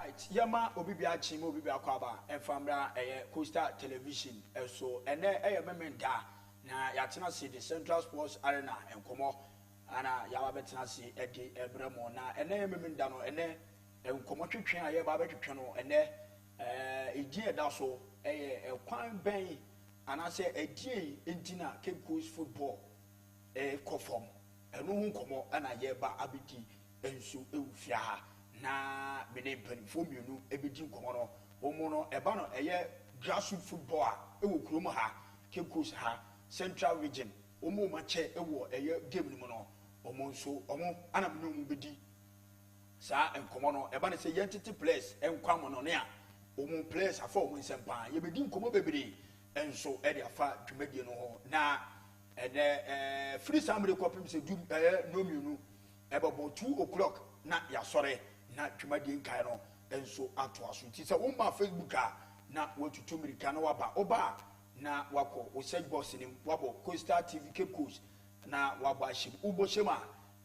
Alright, Yama Obibia Chim Obibia Kwaba and Fambra Costa Television so and there mementa na yatina see the Central Sports Arena and Como ana yababetina see Eddie Ebremo na and then memendano and then Como Chicken I have channel and there a dear daso a quine bay and I say a dear in dinner Cape Coast football a conform and no como and I yeba abiti and so fiaha. Na mene mpanimfo mienu ebedi nkomo no omo no eba no eye grassroots football a ewo kurom ha Cape Coast ha Central Region omo ma che ewo eye game ni mo no omo nso omo ana mene mu bedi sa nkomo no eba ne se yentity players enkwa mo no ne a omo players afa omo nsempa ye bedi nkomo bebere enso e de afa dwumadie no ho na free samre kopim se du no mienu eba bo 2 o'clock na ya sore na twumadi nkai no enso ato aso nti se wo ma Facebook a na watutu mirika na waba oba na wako wo search box ni wabo Coastal TV Cape Coast na waba shim ubo shema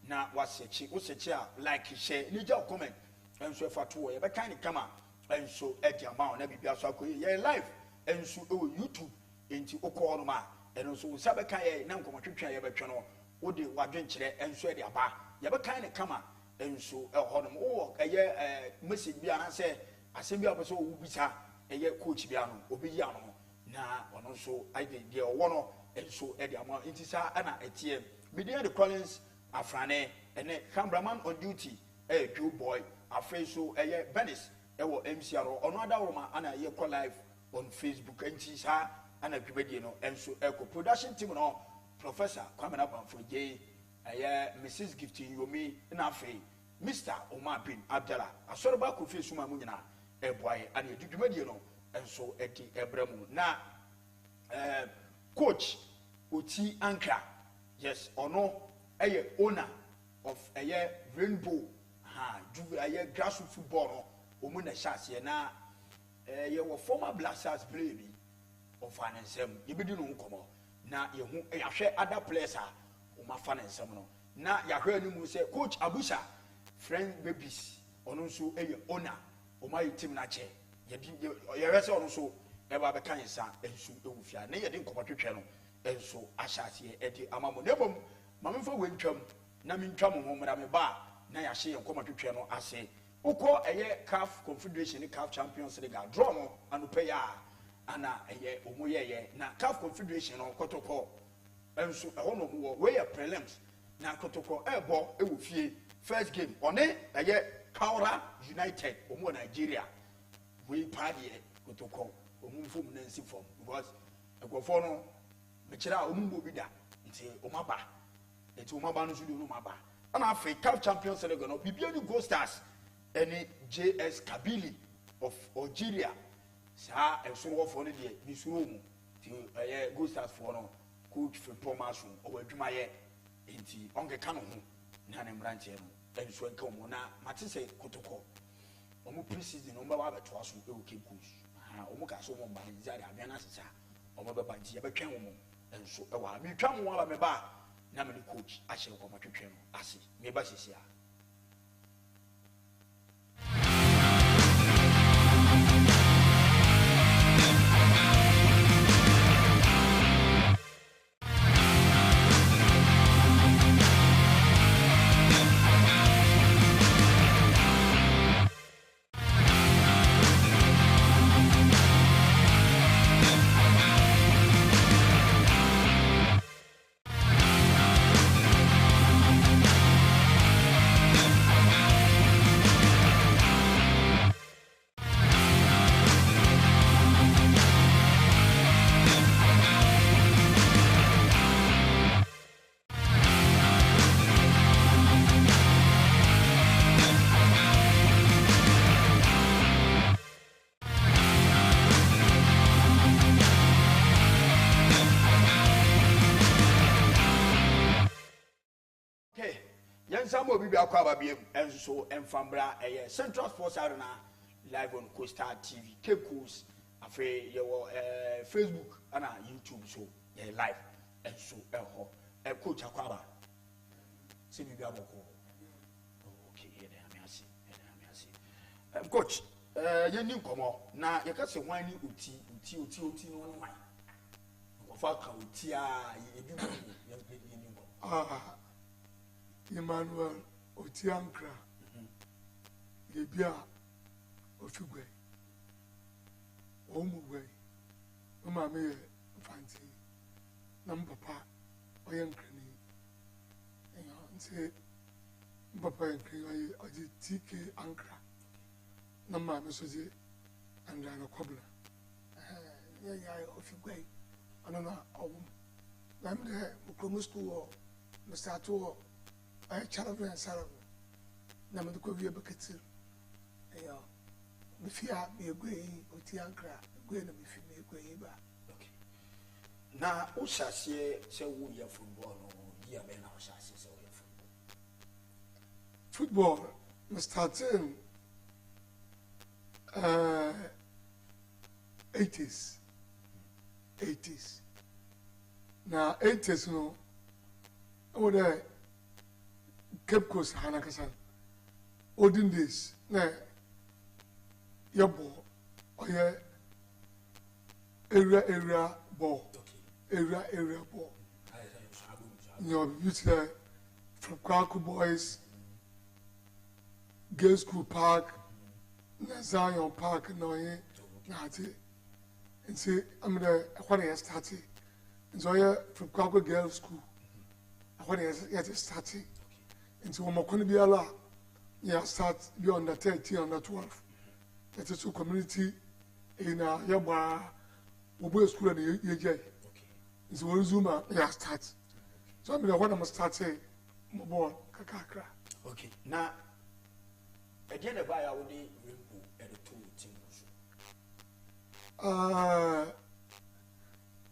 na wasechi wo search a like share ni ja comment enso efato ye be kan ni kama enso edi ama na bibia so akoye ye live enso ewo YouTube enti okọ no ma enso wo sabe kan ye na nkomotwetwa ye betwe no wo de wadwenkyere enso edi aba ye be kan ni kama enso ehonum wo eye message bia na say asem bia person wo bisa eye coach bia no obi ya no na ono so ide de owo no enso e de ama intisa ana etie media the Collins Afrane ene cameraman on duty Joe Boy afre so eye Venice ewo MCR ono adawroma ana ye call live on Facebook intisa ana dwumadi no enso eco production team no Professor Kwame Nabamfoje eye Mrs Gifting Yomi na afre Mr. Omar bin Abdallah asorba ko fi suma mu nyina eboaye ane dudwumadie no enso edi ebremu na coach Oti Ankra yes ono eye owner of eye Rainbow eye grassroots football no omu na chance na ye wo former Black Stars player bi of finansem ye bedi no nkomo na ye hu yahwe other players a o ma finansem no na yahwe animu se coach Abusa friend babies ono so eye owner o my team na che ye rese ono so e ba be kan sa ensu ewufia na ye de nkopotwetwe no enso ahyase e de amamo nebom mamemfa wentwam na mentwam ho mra me ba na ya hye nkopotwetwe no ase ukọ eye CAF Confederation CAF Champions League draw no anope ya ana eye omoyeye na CAF Confederation no kotoko enso ho no wo we prelims na kotoko ebo ewufie first game one eye Kaura United omo Nigeria we party kotoko omo fom na nsi fom because egofo no me kira omo bi da nti omaba eti omaba no so do omaba ana Africa Champions League no bibia ni Gold Stars any JS Kabili of Algeria sa enso wo fo ne de ni suro mu ti eye Gold Stars for no coach Fripomaso o wadwumaye enti onge ka no ho na ne mrantie no enso enka mo na mate se kotoko omo pre-season no ba beto aso e o Cape Coast omo ka so mo ba ni zari abia na sesa omo be banti ya betwen mo enso e wa mi twa mo wa me ba na me coach a hye ko matwetwe no ase me ba sisia. Samo bibi akwaba biem enso enfambra Central Sports Arena live on Coastal TV Cape Coast afi yewo Facebook ana YouTube so ye live enso eho coach akwaba se bibi aboko okay here am I see coach Yeni nkomo na yɛka sɛ hwan ne oti no no hwan nkɔfa ka oti a ebi mu yɛni nkɔ Emmanuel oti ankra yebia ofigwe omugwe mama me fanti na mpapa oye nkrani enyo nse mpapa nkrani oje TK ankra na mama so je andra na kobla ya ofigwe anana awum na me ko school me start to I challenge and salary. Na me ko wie beketir. Eya. Me fia me egwe oti ankra, egwe na me fi me egwe ba. Okay. Na o hyase se wo ya football no, dia be na o hyase se wo ya football. Football me starting 80s. Na 80s no. O there Cape Coast Hanakasan. Olden days, na yabo or area ball. Area ball. You use there from Kwaku Boys, Girls School Park, Zion Park, no, Nati. And see, I'm there when I started. And so from Kwaku Girls School. When I started. And so I'm going to be a lot. Yeah, start be under 13, under 12. That is a community in Yaba, Obo School and EJ. Okay. And so we'll zoom out, yeah, start. So I'm going to start saying, my boy, Kakakra. Okay. Now, again, the buyer will need Rainbow and the two teams.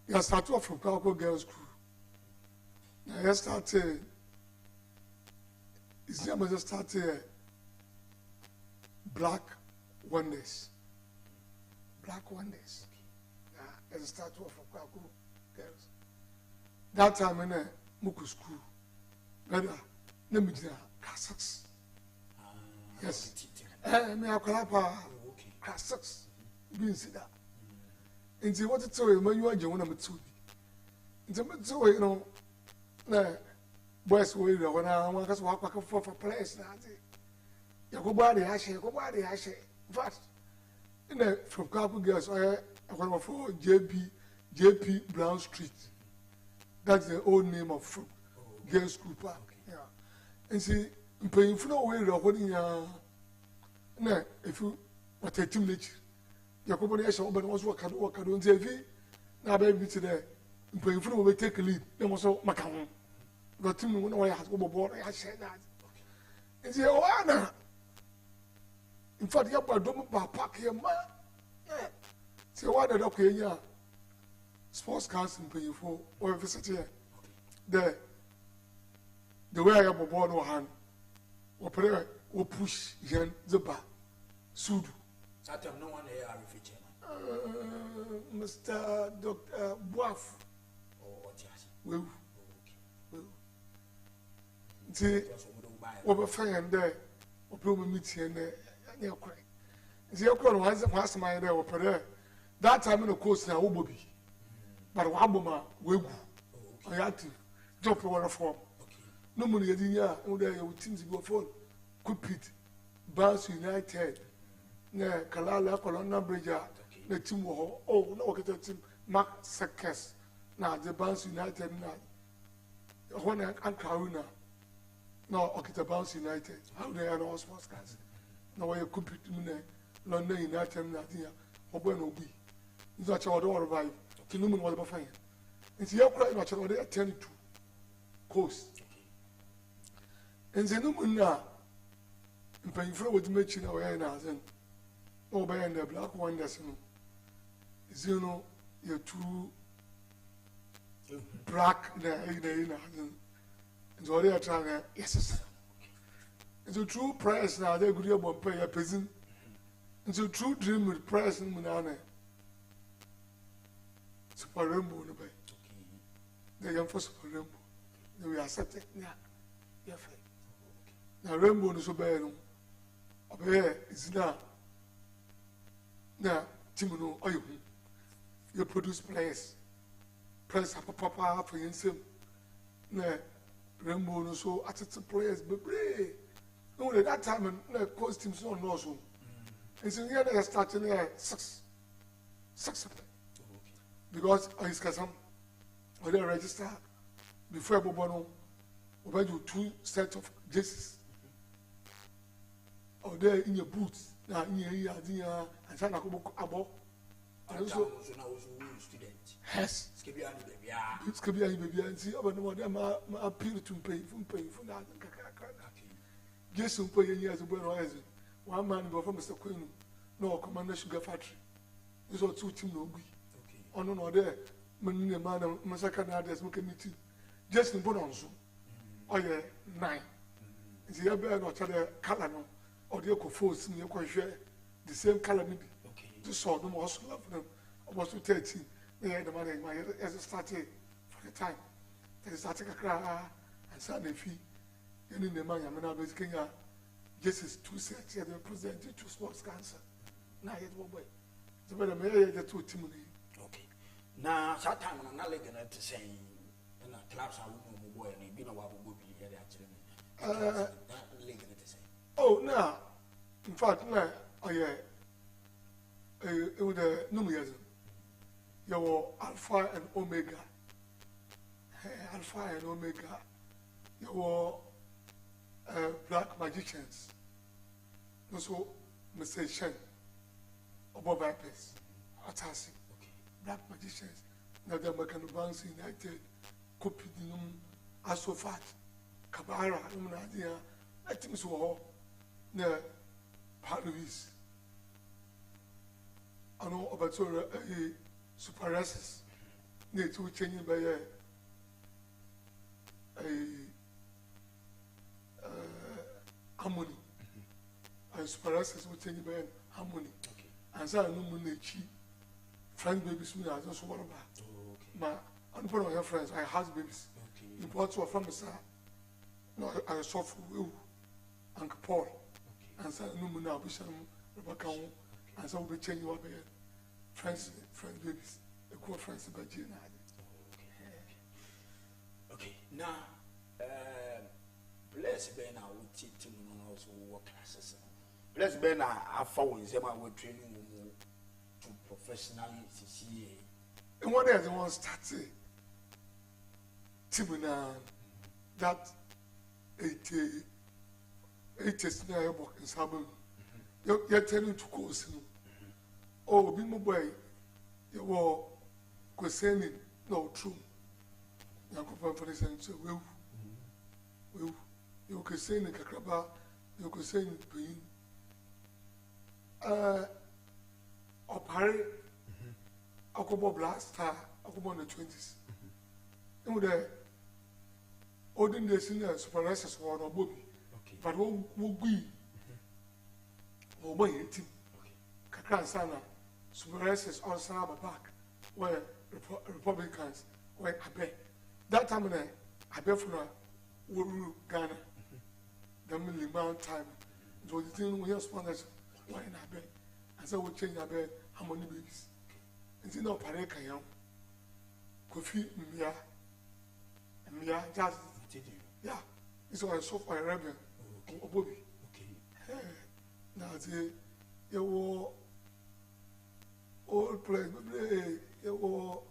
Yeah, start off from Kalko Girls School. Now, I started. His name was started Black Wonders. Black Wonders. As a start off of Kwaku Girls. That time in a Muku school. Brother, let me do class 6. Yes. Me a clapper. Class 6. Being said that. And see what to tell you when you are John number 2. And so, you know, boys will go when I want us walk back for place. Yakubadi Ashe, fast. And then from Kapu Girls, I went for JP Brown Street. That's the old name of Girls School Park. Yeah. And see, paying for no way, if you what a team nature. Yakubadi Ashe, but was what I don't say. Now, baby, today, paying for no way, take a lead. There was so Macau. Got to me when I had over I said that. And say, oh, Anna. In fact, you don't park here, man. Say, why did I pay you? Sports cars and pay for or visit here. The way I have a board or hand, or prayer, or push, Yen, the bar, Sudu. That no one here are refugee. Mr. Dr. Boaf. Oh, what yes. Well. See, over fire there, or probably meeting there, and you're crying. See, you're crying once my there or there. That time in the course now, Obobi. But Waboma, Wegu, I had to drop one form. No money in ya, and there you teams go for Kupit, Bars United, Kalala, Colonna Bridge, the team, oh, no, get a team, Mark Circus, now the Bars United now. When I'm Karuna. No, Okita Bounce United. How they are all sports cars. Now I could put London United, nothing. Or when will be. It's not your door by Kinuman was fine. It's your cry, not your day attended to coast. And the Numan now, and paying for what mention away now, then, oh, by the Black Wonders, you know, you're too black there, and so they are trying to, yes, and so true prayers now, they could have pay a peasant, and so true dream with prayers in Munana. Super rainbow, the young first super rainbow, we accepted now. Now, rainbow is so bad. Up here is now na team no oyo you produce players papa for himself na Rainbow no so atete players bebre no that time na coach team so no so and so here they starting six because is kasam we dey register before Bobono we do 2 sets of jerseys or there in your boots na in your and sana ko abo and so now student yes skebi ani baby ah skebi ani baby and see about no ma appeal to pay for that jersey pay years ago no is one man before Mr. Queen no commander sugar factory this all two team no be ono no there man ne man masaka na others make meeting jersey no bononso oye 9 nti ya be no tell color no or the force me ko hwe the same color maybe this saw them also love them almost 13 yeah the man my as started for the time they started kakra and so they fee any the man ya me na be Kenya just 2 sets they present to sports cancer na yet boy so but me the two team okay na that time na league na to say na clubs are no boy na bi na wa go bi here actually league na to say oh no in fact na yeah it would no years your Alpha and Omega your black magicians also Mr. Shen Obo Vipers Atasi black magicians now the American Banks United Copidinum Asofat Kabara Nadia I think so na Paris I know about super races need to change by harmony and super races will change by harmony and so I know money friend babies me as also one about my unborn of your friends I have babies import to from the sir no I saw for you Uncle Paul and so no money I'll be some Rebecca and so we change your friends babies the core friends by Gina. Okay now bless Ben now we teach him also work classes bless Ben now I found them I will training to professionally see and what else one started Timuna that 80 na work in Sabon you're telling to course oh be my boy you were questioning no true na ko for sense we you questioning kakraba you questioning pain opare akobo blaster akobo the 20s and the olden days in the super races were no bobby but wo gui wo boy team kakran sana super races also have a back where Republicans were abe that time na abe for wo Ghana the minimum time so the thing we sponsors why na abe and so we change abe how many babies and no pare kan yam Kofi Mia just yeah it's all so for a rebel Obobi now the you all play you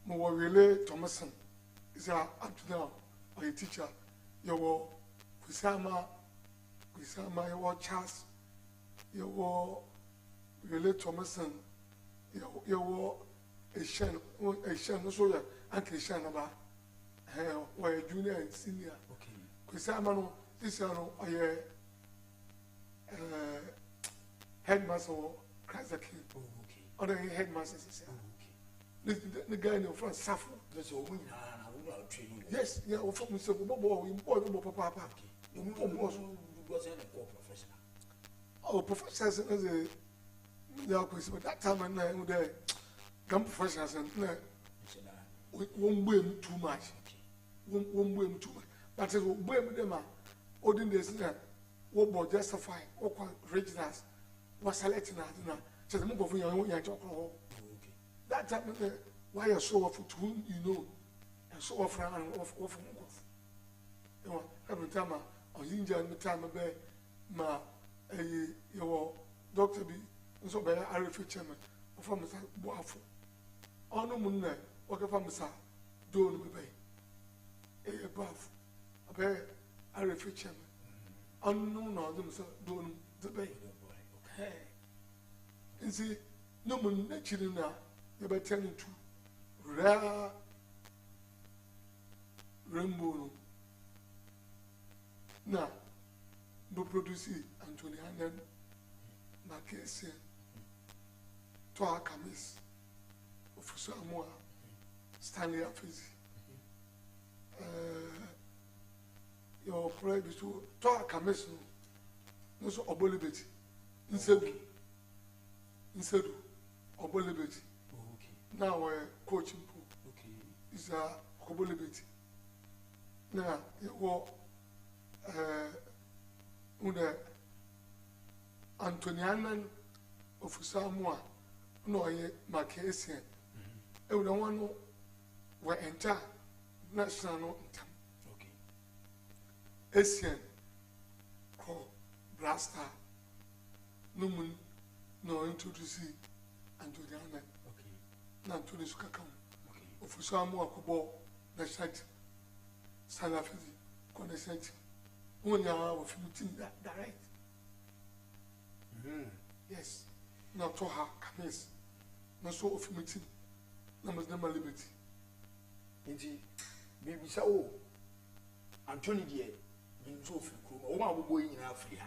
Mowile Thomason is up to now or a teacher you Kusama you Charles you Wile Thomason you a shen so ya Uncle Shan about why junior and senior Kusama no this no headmaster Kazaki other headmasters the guy in front suffer that's all we training yes yeah from Mr. Bobo important papa you was a professional oh professors as a but that time and now the come professionals and won't blame too much won't blame too much but it will blame them olden days what justify what regionals was selecting na so the move of your talk. That time why you so of to whom you know and so of and of you know every time I injure the time ma your doctor be so by RF chairman of Mr. Boafo. On no moon, what if I'm Mr. Don't be a buff, a bear RF chairman. Unknown or them, sir, don't the bay. Okay. And see, no one naturally now, you're by turning to rare rainbow. Now, no produce Anthony Hannan, Marquess, to our camis, Officer Moa, Stanley Affis. Your prayer is to our camis, no so obolibeti, instead obolibeti. Now we're coaching pool. Is a obolibeti. Now, you walk. Antonianan of Samoa, no, Marquesian. Every one were enter national. Okay. Asian call Blaster, no moon, no introduce Antonianan. Okay. Not to this cacao. Okay. Of Samoa Cobo, the site, Salafi, condescending. When you are of meeting that right. Yes. Now to her camis. No so of meeting. Numbers number liberty. Indeed, maybe so. Anthony dear, in so few, oh, I will go in Africa.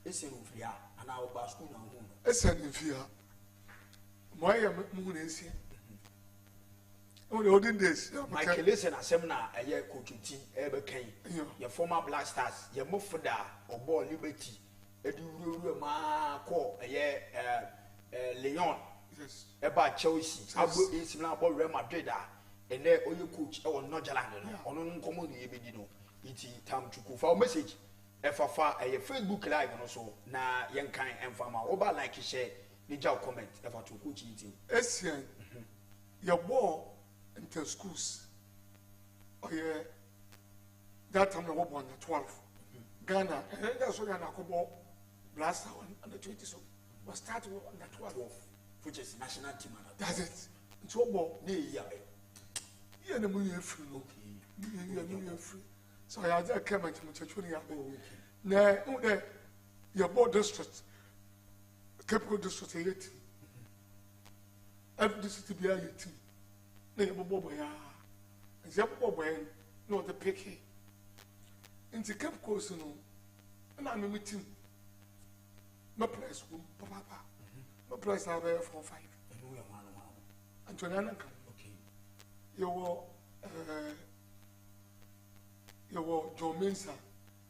It's in Fria, and our basket now. It's an inferior. Why am moon is here? Only olden days. Michael, listen, a seminar, a year coaching tea, ever came. Your former Black Stars, your Muffada, or Ball Liberty, a do ma call a year Leon. Yes. About Chelsea, I will is now about Real Madrid, and there all your coach or not Jalan, or no common Ebedino. It's time to go for a message. FFA, a Facebook Live, and also na young kind and farmer, over like you share, the job comment, ever to coach eating. Essien, your ball. Into schools. Oh yeah, that time I was on the 12th. Ghana, and that's what I call Blaster on the 20th. So we started on the 12th, which is national team. That's it. It's all about yeah. Yeah, the money free. Okay. Free. So I had that came into my church when you have now, your board district, Capital District 18. Every district be 18. Na yɛbɔbɔ bɔyɛ a nti yɛbɔbɔ bɔyɛ na ɔde peke nti Cape Coast no na me meeting my price wo papa my price na bɛyɛ 4-5 Anthony Ananka yɛwɔ John Mensa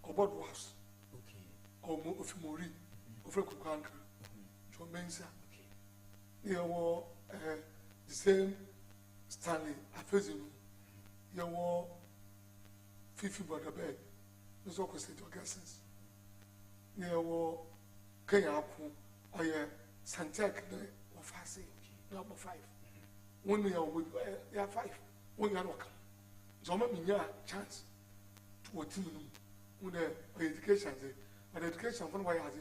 ɔbɔd was ɔmo ofimori ofre kukanka John Mensa yɛwɔ the same Stanley Afezinu, you were Fifi Badabe, Miss Okosit Augustus. You were Kenyaku, or your Santek or Fasi, number 5. 1 year with 5, 1 year work. So, I chance to a team with the education, but education from why I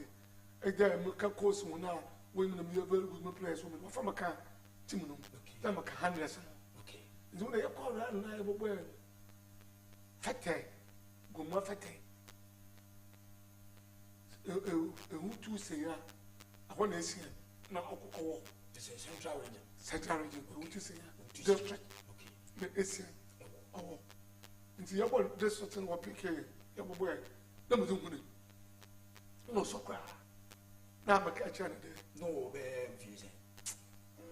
say, a course when now women are very good players, women from a car, Timon, then a hundred. So they call that and I will wear fete, go more fete. Who to say, I want to see now. This is Central Region. Central Region, who to say, district. Okay, it's oh, into your boy, this certain what PK, your boy, no, no, so cry. Now, I'm a catcher. No,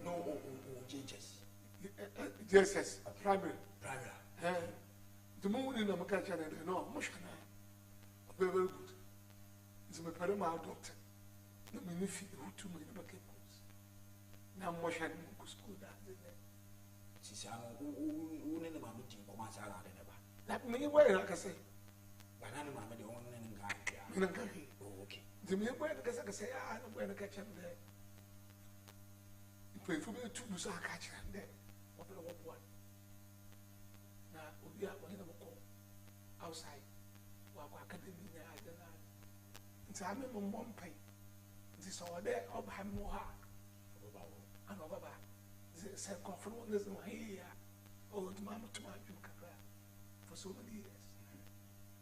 no, Jesus. Jesus, primary. The moon in the Macacha, no, Moshana. Very good. It's my parama doctor. No, me if you to me the bucket goes. Now, Moshana school that. She said, who never moved in Comasala. That may wear, like I say. But I'm the only guy. Okay. The me boy the kasa kasa ya no boy no catch him there. You pray for me to do so catch him there. What the what? Na obi a woni na mo call outside. Wa kwa academy na I don't know. Nti ame mo mpai. Nti so there obha mo ha. And over the self confidence no here. Oh, to mama to my kakra for so many years.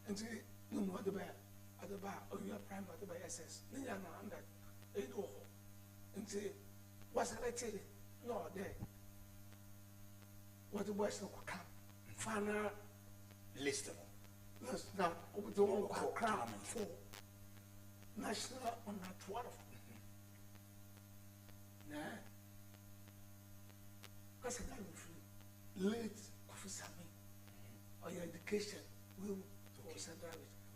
And see, no more the bear at the bar, or you are prime at the by SS. Niana and that. It all. And see, what's I tell you? No, there. What the boys will come. Final list. Let's not over the one crown for national on that 12. Nah. Because I don't late officer me or your education will was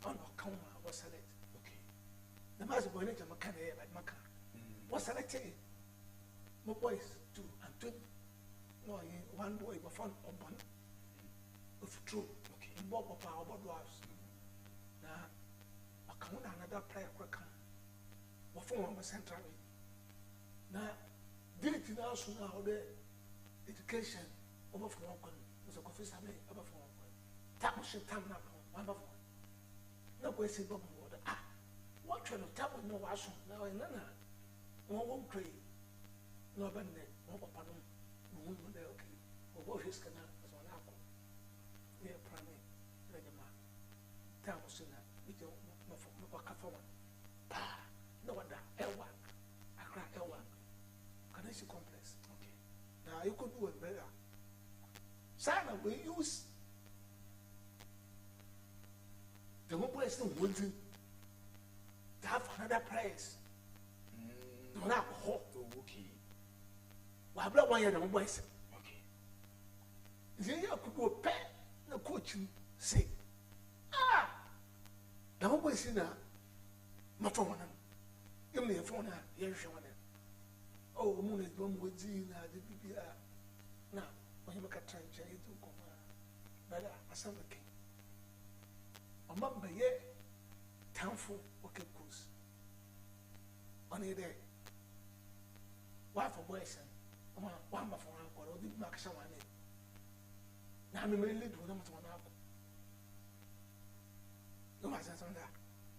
on account was select. Okay. The master boy nature Macan like Macan was selected. My boys two and two. No, one boy was found on one of true. Okay. In Bob of our dwarfs. Now, I come another player will come. What for one was central. Now, did it now soon now there education over for one was a coffee sammy over for one. Tap machine time now, one of one. No way say Bob water. Ah, what kind of tap with no wash now in Nana? One won't pray. No abandon, no papa, no woman there, okay. Or what his canal as one apple. Near primary, like a man. Tap machine, we don't know for one. Ah, no wonder, L1. I cry L1. Can I see complex? Okay. Now you could do it better. Sana, we use the one person wanting to have another place. No, not hot. Okay. Why, blood one year, the one person. Okay. The year could go pet the coaching say, ah, the one person now, my phone. You may have phone, yes, oh, moon is one with Zina, the BBR. Now, when you make a trench, you do come. But I saw the king. A month by year, townful, okay, course. On a day, wife of boys, and one for uncle, or did mark someone in. Now, I'm really do them to one uncle. No, my son, that.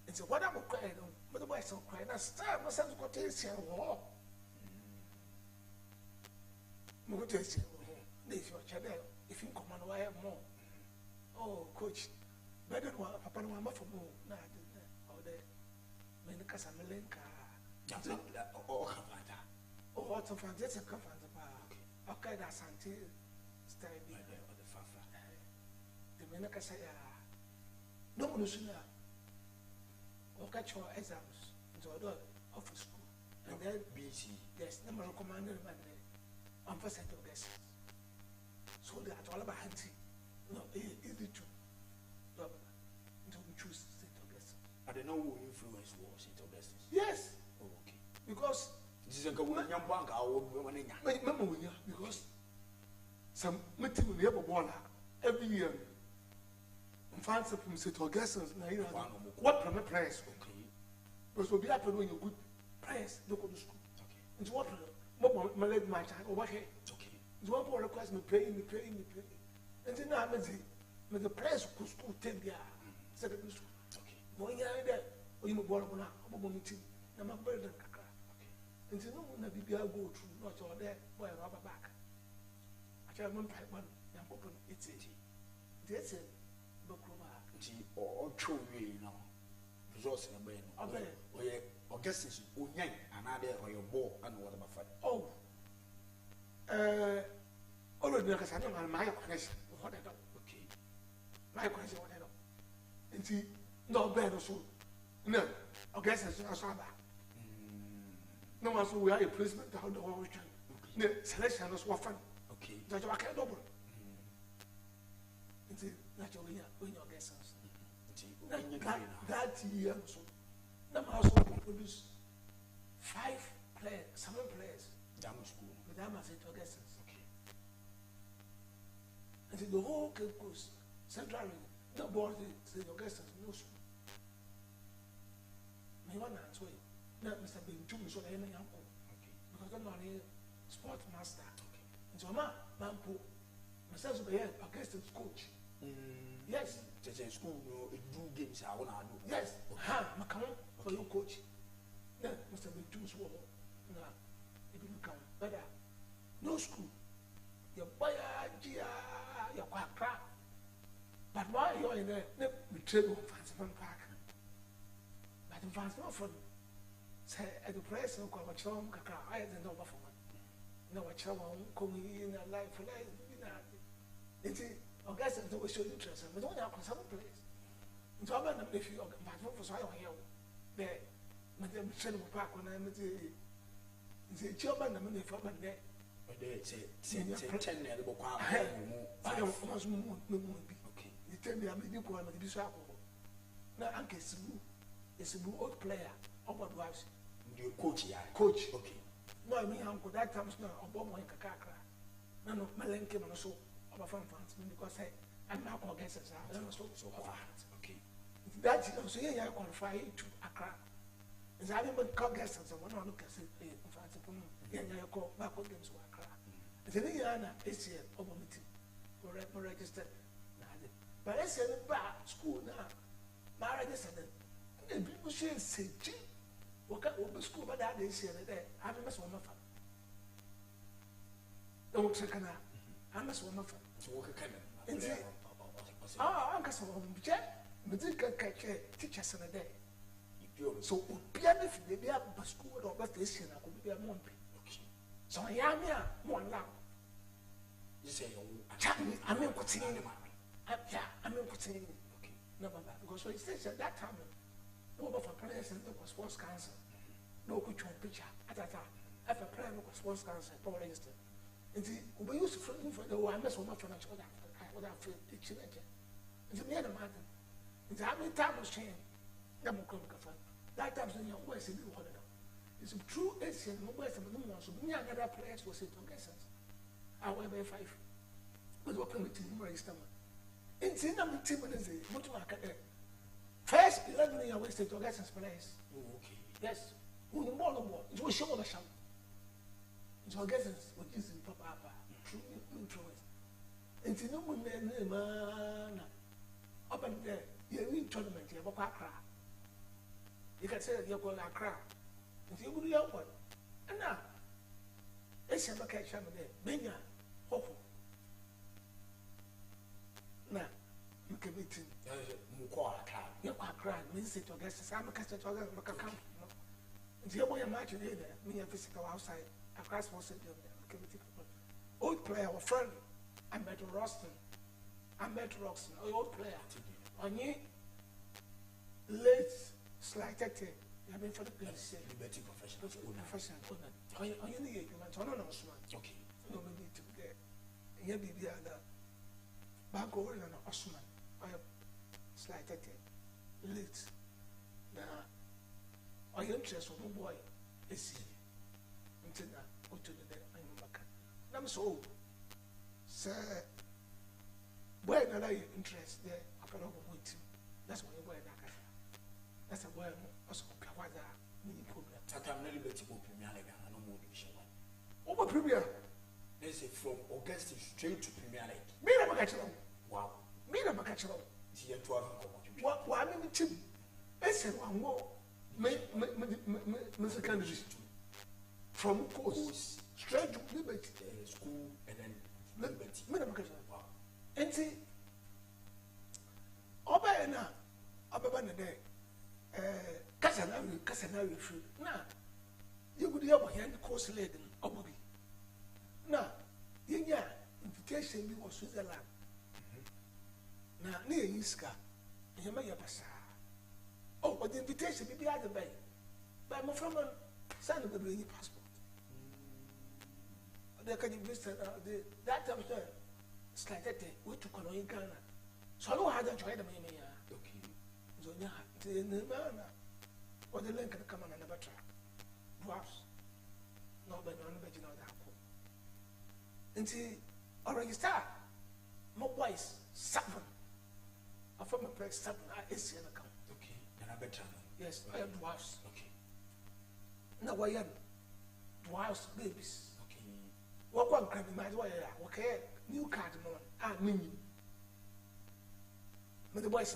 And so, what I'm crying, but the boys don't cry. That's time, my son's got to say, oh. If you're Chadel, if you come on, why more? Oh, coach, better one, Papa, no, for more. Now, or there, Menicas and Melenka. Oh, what's a fantastic conference about? Okay, that's until stay or the Fafa. The Menicas say, no one sooner. Or catch your exams into a office school. And then, BC, yes, number of commander man. I'm for set of guests. So they are all about hunting. No, easy to choose set of guests. I don't know who influence was set of guests. Yes. Oh, okay. Because this is a good young bank. I will remember because some meeting with the other every year. I'm fancy from set of guests. What permit price? Okay. Because we'll be happy when you good price. Look at the school. Okay. And what my leg my child over here. Okay. The one for request me pray. And then I'm the place could school 10 years. Secondary school. Okay. 1 year there, or you know, borrow now, about meeting. I'm a bird and kakra. Okay. And so no one be go through, not all there, boy, rubber back. I tell one pipe one, I'm open, it's 80. That's it. Bokuma. Or true, you know. Resource in a brain. Or guesses, or yang, another or your ball, and what about fight. Oh, already because I don't know my question. What I know. Okay. My question, what I know. And see, no better so. No, I guess it's a sabbath. No one so we are a placement to hold the whole weekend. The selection is what fun. Okay. That's what I can double. And see, that's your when your guesses. That year, so. Now, also produce 5 players, 7 players. Damn school. But I'm at Augustus. Okay. And the whole Cape Coast, Central, the board, St. Augustus, no school. me one answer na Mr. Benjum so na yanko because I'm not a sport master nti o ma mampo myself so be against coach yes the school no do games I wanna do yes makam for your coach na Mr. Benjum so na ibi makam better no school your boy gia your kwakra but why you in there we train on Fansman Park but in Fansman for say at the press no kwa chom kakra I didn't know for one no wa chom come in a life na it's August to show interest but don't have some place so I'm not if you but for so I here there but them train on park when I'm the chairman na me for man there say 10 na the kwa I don't almost no okay you tell me I'm a new boy but be so na anke sibu old player about wives the coach okay no I mean uncle that times now obo mo kakakra na no malenke mo so oba fan fans because I'm not going against us I don't so okay that so yeah qualify to Accra is I remember congress and someone on look at say fans from yeah call back against Accra the year this year obo meeting we registered but I said back school now my registered and people say what school but that is here there I must one of them don't check na I must one of them so what can I'm just one jet but they can catch teachers in a day so piano if they be up school or but this year I could be a month so I am here one now you say I mean what's in yeah I mean what's in okay no because so it says at that time no for players and the sports council no could show picture at that time after playing with sports council for register and we used to for the one mess with my friend what I feel teaching it and the matter and how many times was changed that that times in your west in the water it's a true Asian no west of the moon so many other players was it okay sense however 5 was open with team register in the team is a much like first 11 year wasted to get players okay yes who the more it was show the sham so guess what is in papa true influence and no man up and there you win tournament you have Accra you can say you go Accra and you will help one and now it's a catch there menya hope now you can meet him you Accra means it to guess some catch to come and you boy imagine there me a physical outside across for stadium old player or friend I met Roxton old player on you late slighted I mean for the police liberty professional on you need you no okay no need to get here be the other back over and Osman I slighted late now I interest of one boy is until now go to the I'm back I'm so sir boy na interest there after all with him that's why boy na that's a boy also kawaza mini problem that I'm really better for Premier League and no more division 1 over Premier they say from August straight to Premier League me na catch them wow me na catch them see 12 what I mean team ese one more me second division from course straight to Liberty school and then Liberty me na catch them enti oba na ababa na dey kasa na we free na you go dey about hand course leg obobi na yenya invitation bi was Switzerland na na yiska yema ya pasa oh but the invitation bi at the bay but my friend send the bring passport they can visit that time sir started we to call in Ghana so no had to try them ya okay so nya the na what the link come on another track drops no but no be na da ko nti already start my boys 7 from my press 7 I see an account okay and I better Yes, I have dwarfs. Okay. No, why am dwarfs babies? Okay. What one can be my way? Okay, new card, man. Mini. But the boys,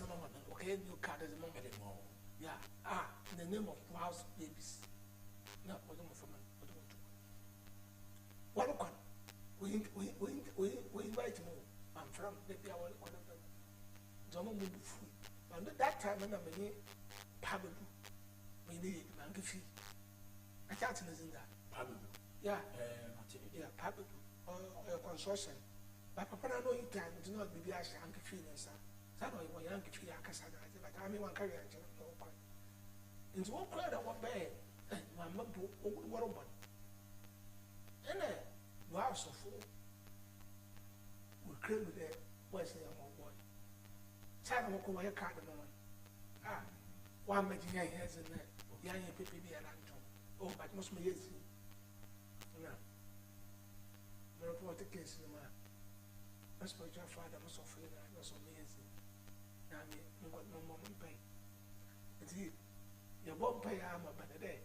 okay, new card at the moment. Yeah, in the name of dwarfs babies. No, what am I from? What one? We invite more. I'm from maybe I want to call them. Don't move food. And that time, when I'm in Pablo, we need mango fee. I can't listen that. Pablo. Yeah, Pablo or consortium. But Papa, I know you time to not be a shanky feeling, sir. Some of you young fee, I can say that. But I mean, one carrier, no point. Into one crowd of one bed, and my mother, what one. And then, you are so full. We crave with the West Young boy. Simon will come here card the moment. One making your hands in there. Young people be an anton. Oh, but most me is. No. The report the case in the man. My spiritual father was of it. I was amazing. Now, me, you got no moment pay. And see, your bomb pay armor by the day.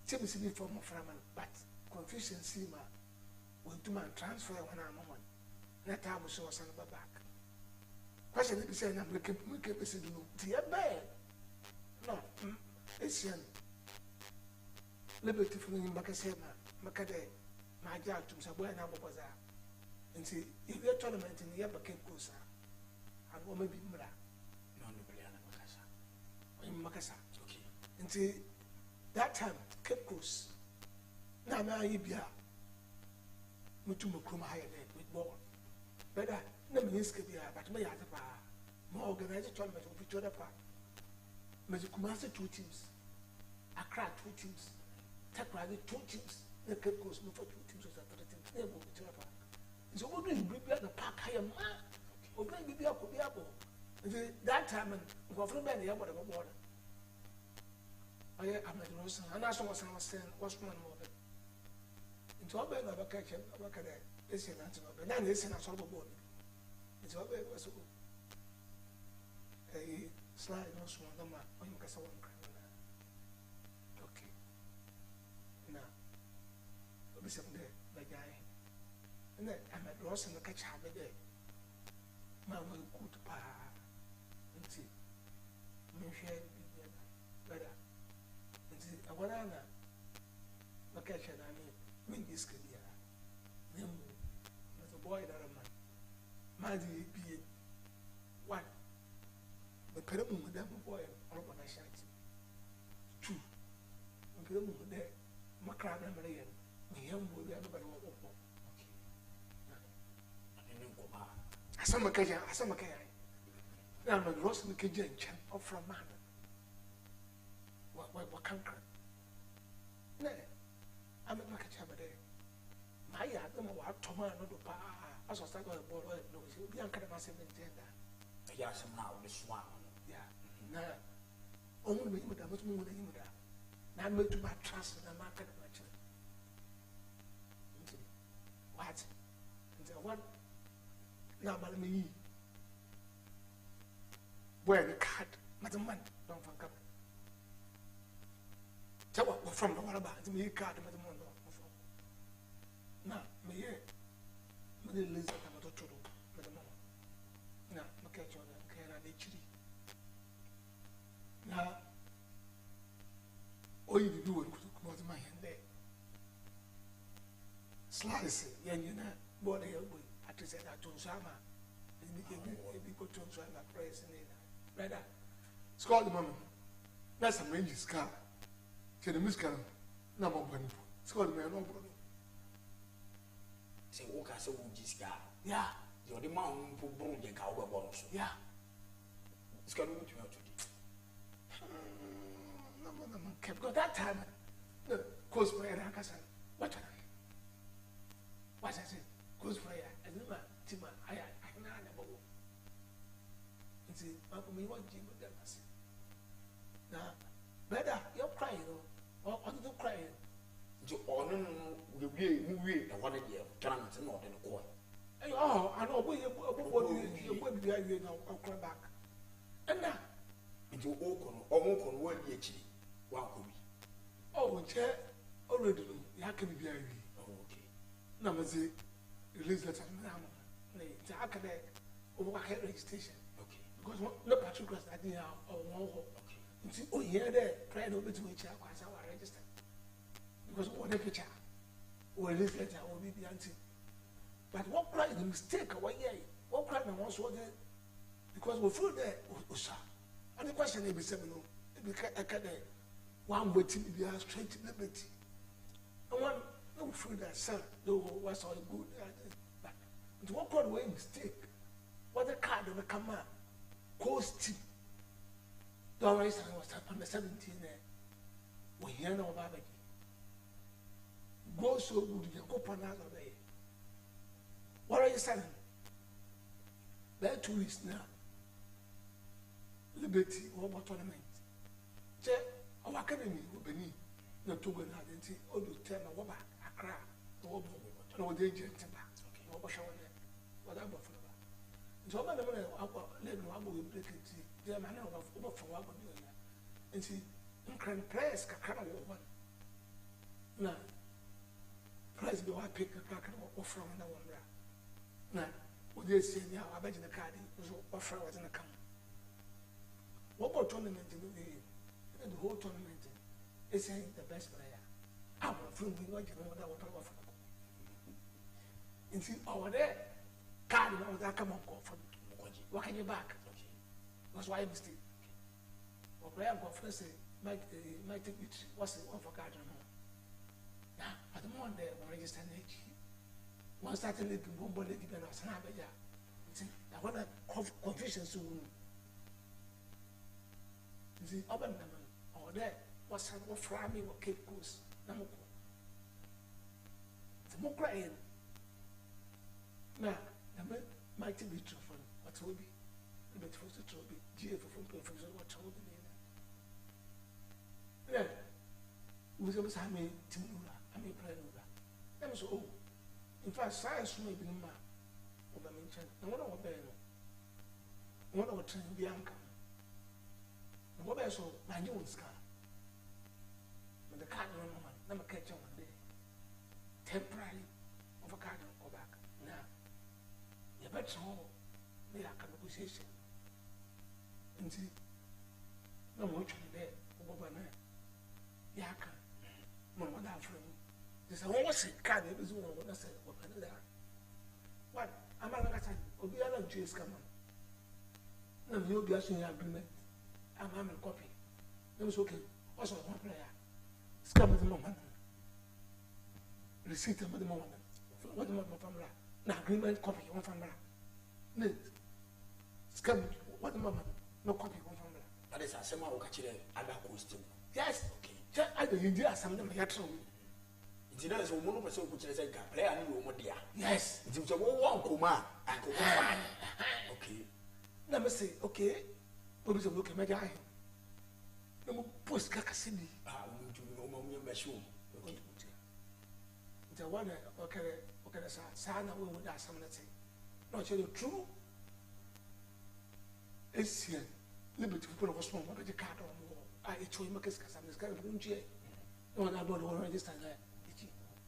Timothy before my family, but confusion see ma. When to man transfer when I'm on. That time we saw us back. Question is saying I'm looking to see the bed. No, it's liberty from him, Macasema, Macade, my job to Sabuana Bazaar. And see, if you're tournament in the upper Cape Coast, I will maybe Mura. No, Macasa. In Macasa. Okay. And see, that time, Cape Coast. Now, Ibia. Mutumu higher with ball. Better, no means could be a but may have more organized tournament of each other part. Mazukumasa 2 teams. Accra 2 teams. Takradi 2 teams. The Cape Coast move for 2 teams or 3 teams. They move each other part. So we're doing Bribia the park higher man. We're going to be up with the apple. That time, and go from the air whatever border. I am at Rosa, and that's what I was saying. What's one more? It's all better about catching about that. Listen, but then listen, I saw the board. It's all better. A slide no small number when you can say one. Okay. Now, I'll be some day, the guy. And then I'm at Ross and the catch half a day. Man will good pa and see. Me share better. And see, I want to the catch and I mean this could be a boy that a man. Maddy be one. The Perum with them boy, or when I shot 2. The Perum with there, Macran and Marian, me young will be everybody. Okay. I didn't go back. I saw Macaya, I saw Macaya. Now I'm a gross in the kitchen, or from man. What conquer? Nay, I'm a Macaya. I had them a tomato, no, as I was talking about board, no, be uncomfortable in gender. Yes, now the swan. Yeah, now only me with a much more than you. Now, made to my trust in the market of my children. What? And what? Now, but me. Where the card, Madam Man, don't forget. Tell what from the water to me, card, Madam Man. Now, me here, me lazy about the trouble, Madam Man. Now, look at you, can I need chili? Now, all you do is come out of my hand there. Slice it, yeah, you know, body elbow. I just said that to Sama. If you go to Sama, praise in it. Brother, Scott the moment. That's a major scar. To the miscar, number 1. Scott the man, no problem. Say, what I say, scar. Yeah, you're the man who brought the cow bonus. Yeah, it's got to be because that time, the coast for Rankasan. What I said, coast for and Tima, I never. It's me what Jim with them. Now, better, you're crying, or on the crying. You honor the way movie, and 1 year, Canada, not in the court. Oh, I know, we will be now, I'll cry back. And now, nti ɔmo kono wɔn ni akyiri wakɔ bi nkyɛ already no yɛaka ne bi awie okay na mɛdze release letter no ama na nti aka dɛ ɔbɛkɔ registration okay because no particulars that they are wɔn hɔ nti ɔyɛ dɛ prayer na ɔbɛtumi akyiri akɔ asa wɔ register because wɔn ne picture wɔ release letter wɔ bi anti but what cry the mistake wɔyɛ what cry na wɔn so ɔde because we feel that osa and the question is be no e be ka dɛ one wetin be a straight liberty and one no feel that sir no was all good but what cry the mistake what the card will come out cost the always was on the 17 we hear no baba go so good you go panel there what are you saying there 2 weeks now Liberty or tournament. Che our academy will be need no Togo and identity all the time a woba Accra no danger no show whatever for so many leg no abo break it the man of over for what do and see in press kakra one na price be what pick kakra offer on one bra na we dey see now abeg the card so offer was in the camp. What about tournament in the whole tournament is the best player. I'm from the North America. And see, over there, card that come on for what can you back? That's why I mistake. Or player conference might take it was one for card. Now, at the moment, they register an age. One started to bomb the given us. See, I want a confusion soon. The urban or there was some framing or Cape Coast. Namoko. The more crying. Now, the mighty be true for what will be. The better for the trouble. GF from Professor what trouble the name. Yeah. We always have me Timura. I mean, Pranura. That was all. In fact, science may be ma. Over mentioned. And one of our band. One of our train Bianca. What I saw, my new car. But the car no man, never catch on there. Temporary of a car don't go back. Now, you bet so they are conversation. And see, no more there, over there. Yaka, no one that for me. This is almost a car, there is one what I said, what I did. What? I'm not going to say, Obiana Jays come on. No, you'll be asking your agreement. I'm having a copy. It was okay. Also, one player. Scam with the moment. Receipt of the moment. What the moment from now, agreement copy, one from Nate. Scam, what the moment? No copy, one from that is a semi other question. Yes, okay. I don't India, some of them are true. It's not as a woman who says, player and room, dear. Yes, it was a one command. Okay. Let me say, okay. What is a look at my guy? No post Kakasini. We do no more measure. The one, okay, Sana will ask someone to say, not the true. It's here. Liberty people was small, but the card or more. I told him, because I'm this kind of room. No one about one register there.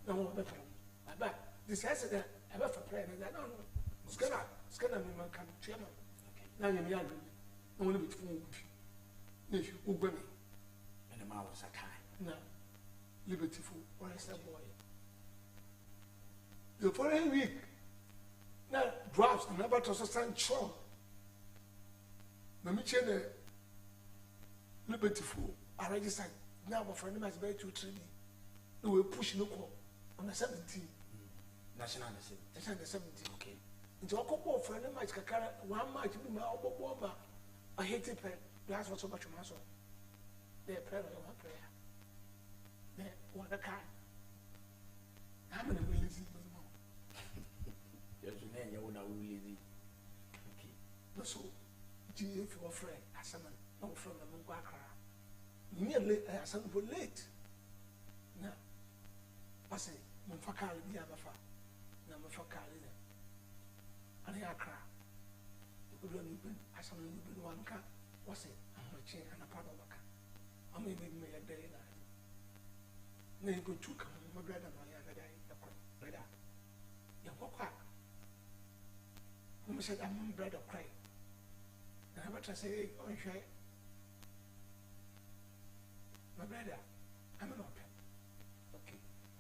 No more better. I bet this has that I bet for prayer. I don't know. Scanner, man, come chairman. Now you're young. Only with food. If you women and the mouse are kind. No, liberty for what is that boy? The following week, now drafts never to stand strong. The mission liberty for I registered now, my friend must be 2 3. We will push no call on the 17th. National the 17th. Okay. Into a couple of friends, my Kakara, 1 might be my elbow. I hate it, that's what so much of muscle. They pray on one prayer. They want a car. I'm going to be lazy. Yes, you know, lazy. Okay. No, so, if you are afraid, I summon no from the Mugakara. Nearly, I summon for late. Now, I say, Mufakali, the other far. Number for Kali. And I cry. I summon you one car. What's it? ahomakye anapa na ɔbɛka ama yɛbɛbi ma yɛda yɛ naade na yɛkɔtu ka ho ma brada ma ɔyɛ anada yɛkɔ brada yɛnkɔkɔ a ɔmhyɛ da ma brada kɔe na ɛbɛtra sɛ ɔnhwɛ ma brada ama na ɔpɛ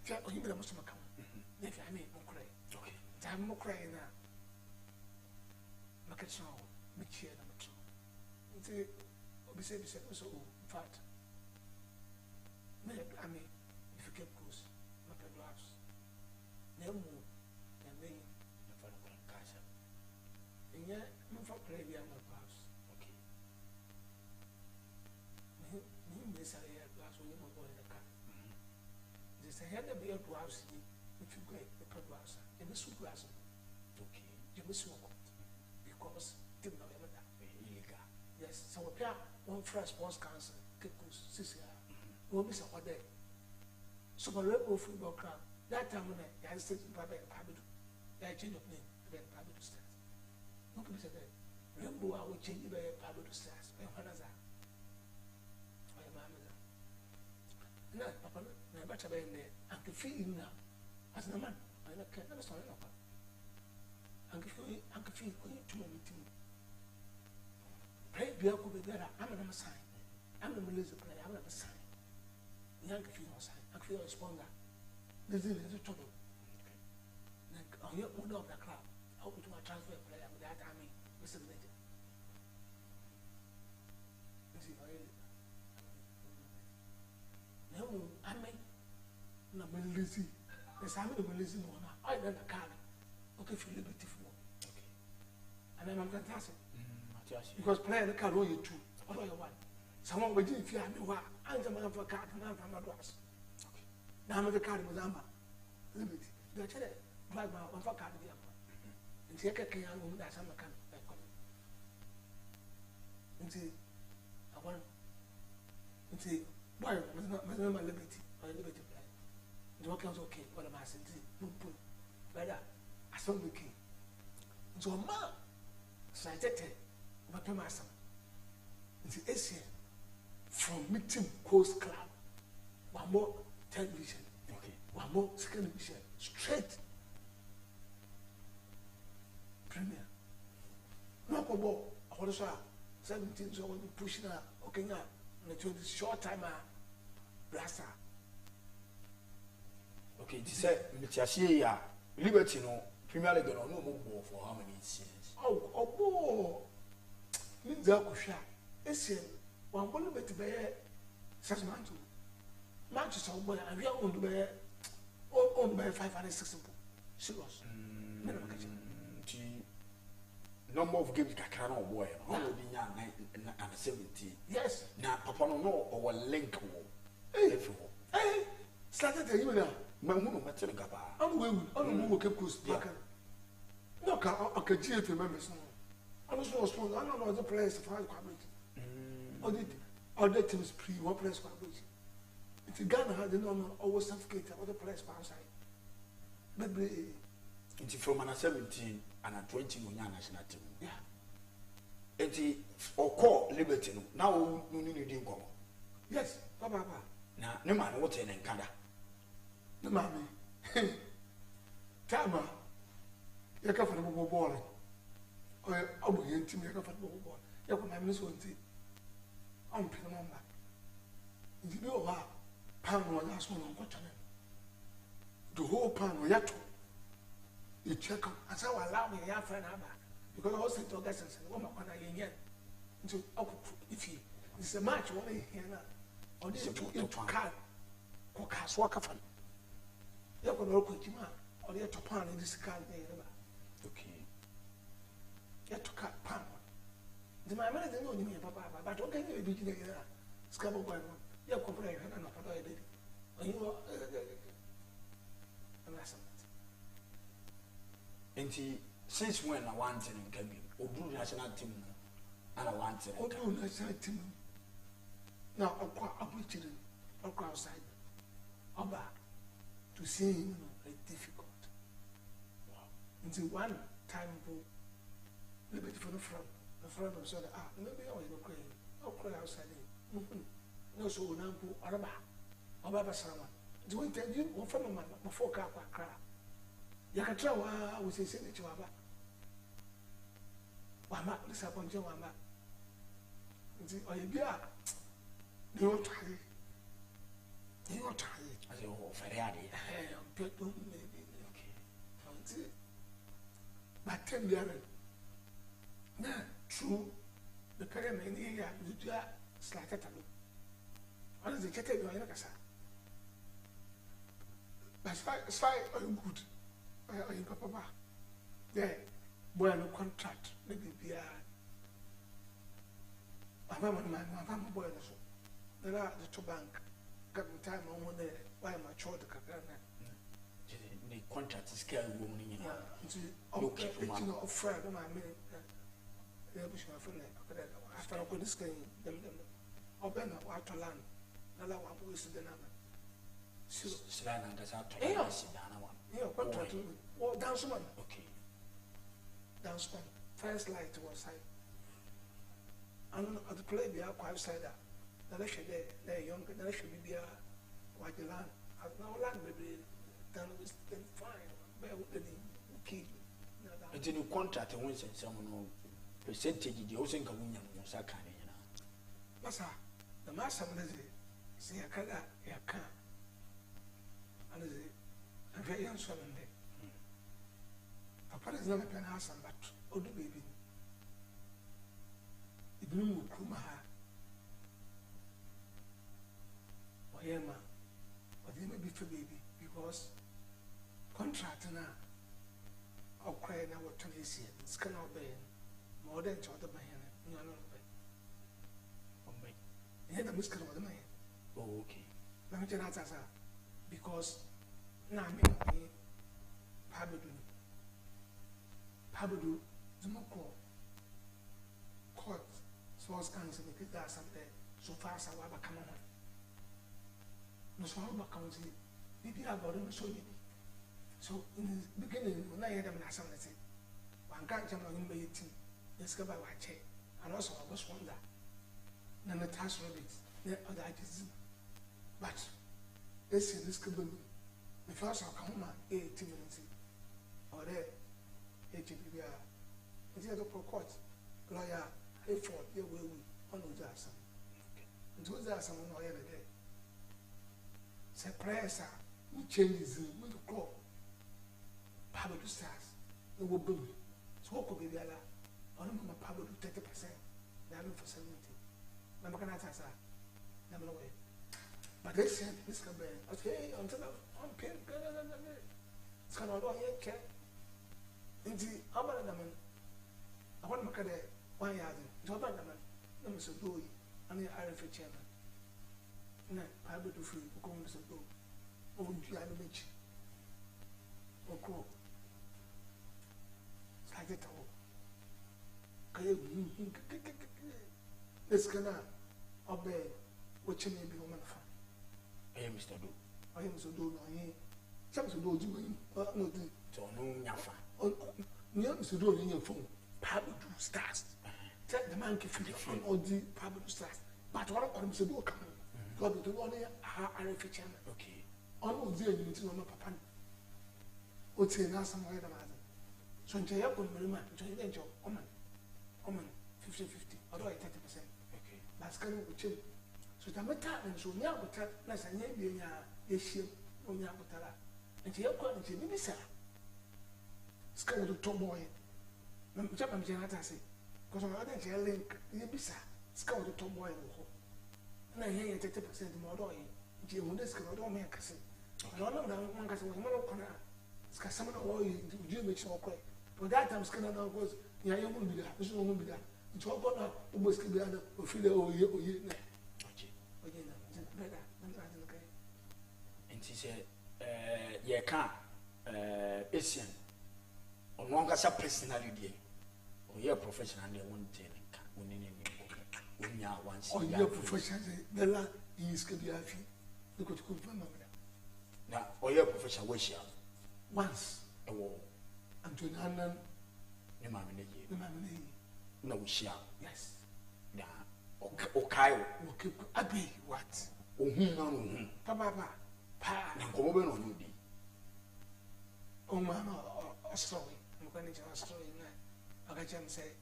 fia ɔyimira mo soma ka ho na fia ame mokɔɛ nti ame mokɔɛ na makɛkyerɛ hɔ mekyia na metro nti obisabisa no so in fact me I mean if you get close my gloves na mu na me na fa no kasa nya me fa play bi my gloves okay me say ya gloves we mo go in the car they say had the be gloves ni if you go the gloves and the suit gloves okay you must walk because they know that illegal yes so we are one fresh sports council kekus sisi we miss a day so we go football club that time when I stayed in private Pabidu I change of name then Pabidu stars no can say that remember I will change the Pabidu stars and what is that I am no papa na better be in there and to feel in now as a man I don't care never saw it and feel to meeting pray be a good better I'm a sign I'm a Melissa player I'm a sign young feel sign I feel responder this is a trouble on your owner of the club how to my transfer player with that army Mr. Major this is very no I mean no Melissa there's how many Melissa no I don't know card okay feel liberty for okay and I'm fantastic because player the card you two or you one someone will give you a I'm the man for card and I'm from Madras okay now I'm the card with Amba liberty the channel black man for card and take a can that's I'm a can and see I want and see why my liberty or liberty play the work was okay what am I saying put better I saw the king so ma cited but my son it's Asia from meeting Coast Club one more television okay one more second division straight premier no ball I was 17 so when you push now okay now in a short time blaster okay this say Mitiashi ya Liberty no Premier League no more for how many seasons oh means that kusha ese one ball bet be 6 months Manchester boy and we are on be on by 560 serious number of games kakra no boy no be nya na 17 yes na papa no or link wo started the you now mahu no metere gaba I'm we keep coast back no ka GF members no was I don't know the players for quality other teams pre one players quality if Ghana had no always certificate other players outside but it's from an 17 and a 20 no national team yeah enti oko Liberty no now no need nko yes papa na ne man what in Canada ne mami tama ya ka fara bo ball o abu yen tim ya ka fara bo ball ya ko mami so nti on pin number ndi bi o ha pan no ya so no ko chane the whole pan o ya to you check up and say allow me ya friend aba because I was saying to Augustine say what makwana yen nti if he it's a match what here na or this to card ko kaso ka fa ya ko no ko jima or ya to pan this card there ba okay ya to card pan the my man dey no ni me papa but okay you be jina ya scabo boy ya ko pray na na papa ya dey you enti since when I want in Kabi Odu national team and I want it Odu national team now opportunity outside Oba to see him very difficult wow until one time Liberty for the front of said maybe I was okay okra outside no so nampo araba obaba sama do we tell you one from man before ka akra yakatra wa we say ne chiwaba wa ma disappoint wa ma nti oyebia ni o try as you very hard people maybe okay nti but tell me na true the parent in here do ya slata talo what is the chete do ya kasa but sai are good are you papa there boy no contract na bibia mama boy no so na the bank got time on there why am I sure the kakana the contract is scale woman in okay you know friend my me they push my friend after I put this guy them open up water land na one boys the name so slana that's how to one yeah contract oh dance man okay dance man first light was high and at the play be quite side that should they young that should be what the land as now land baby then we still fine but with the key it's in contract when someone percentage the also can win no sakane na masa the master say yakada yakka and the very young son there papa is not a pen house but old baby ibnu kuma oyema odema be for baby because contract na okray na what to see it's can obey more than to the man no obey obey and the muscle of the man oh okay let me tell you that because na me pabudu zumako court source council me that something so far as I come on no so how county maybe I got him so so in the beginning when I had them last time say one can't jump on him by 18 discover what check and also I was wonder then the task rabbits the other ideas but let's see this could be the first I'll come on 18 minutes or there HBBR it's a court lawyer effort your way on the Jackson and to Jackson on the day surprise we changes with the clock Pablo stars the will boom so could be ala on my Pablo 30% now for 70 number can answer number way but they said this can be okay until I'm paying it's kind of here care inti amana na man akwan makade wan yaade to ba na man na me so doyi ani RF chairman na Pablo do free ko mo so do o du ya no mechi oko sage tawo kaye eskana obe wo cheme bi o man fa Mr. Do Mr. Do no yin some so do ji no di to no nyafa Mr. Do yin phone Pablo do stars tell the man can feel from all the Pablo stars but what on Mr. Do come God do only RF chairman okay on the unity no papa o tie na some way that so nje ya ko mmerima nje ya nje oman 50-50 or 30% okay but can we change so the matter and so nya buta na sanye bi nya yehie o nya butara nje ya ko nje bi bisa ska wo to boy na mja pa mja ata se because on other nje link ye bisa ska wo to boy wo na ye 30% mo do yi nje mo desk no do me kase no no na mo kase wo mo ko na ska sama no wo yi nje me sure ko but that time ska na goes nya ye mo bi da so mo bi da nje ko na o bo ska bi da o fi le o ye na and she said, "Yeah, can Asian or longer some personality or your professional one thing when you are once or your professional the la is could be happy look at good now or your professional wish once a war and to an no wish yes yeah Okay. Okay. Abi what? No. Papa. Pa. Na komo be no no di. Oh man, sorry. I'm going to sorry. I got you say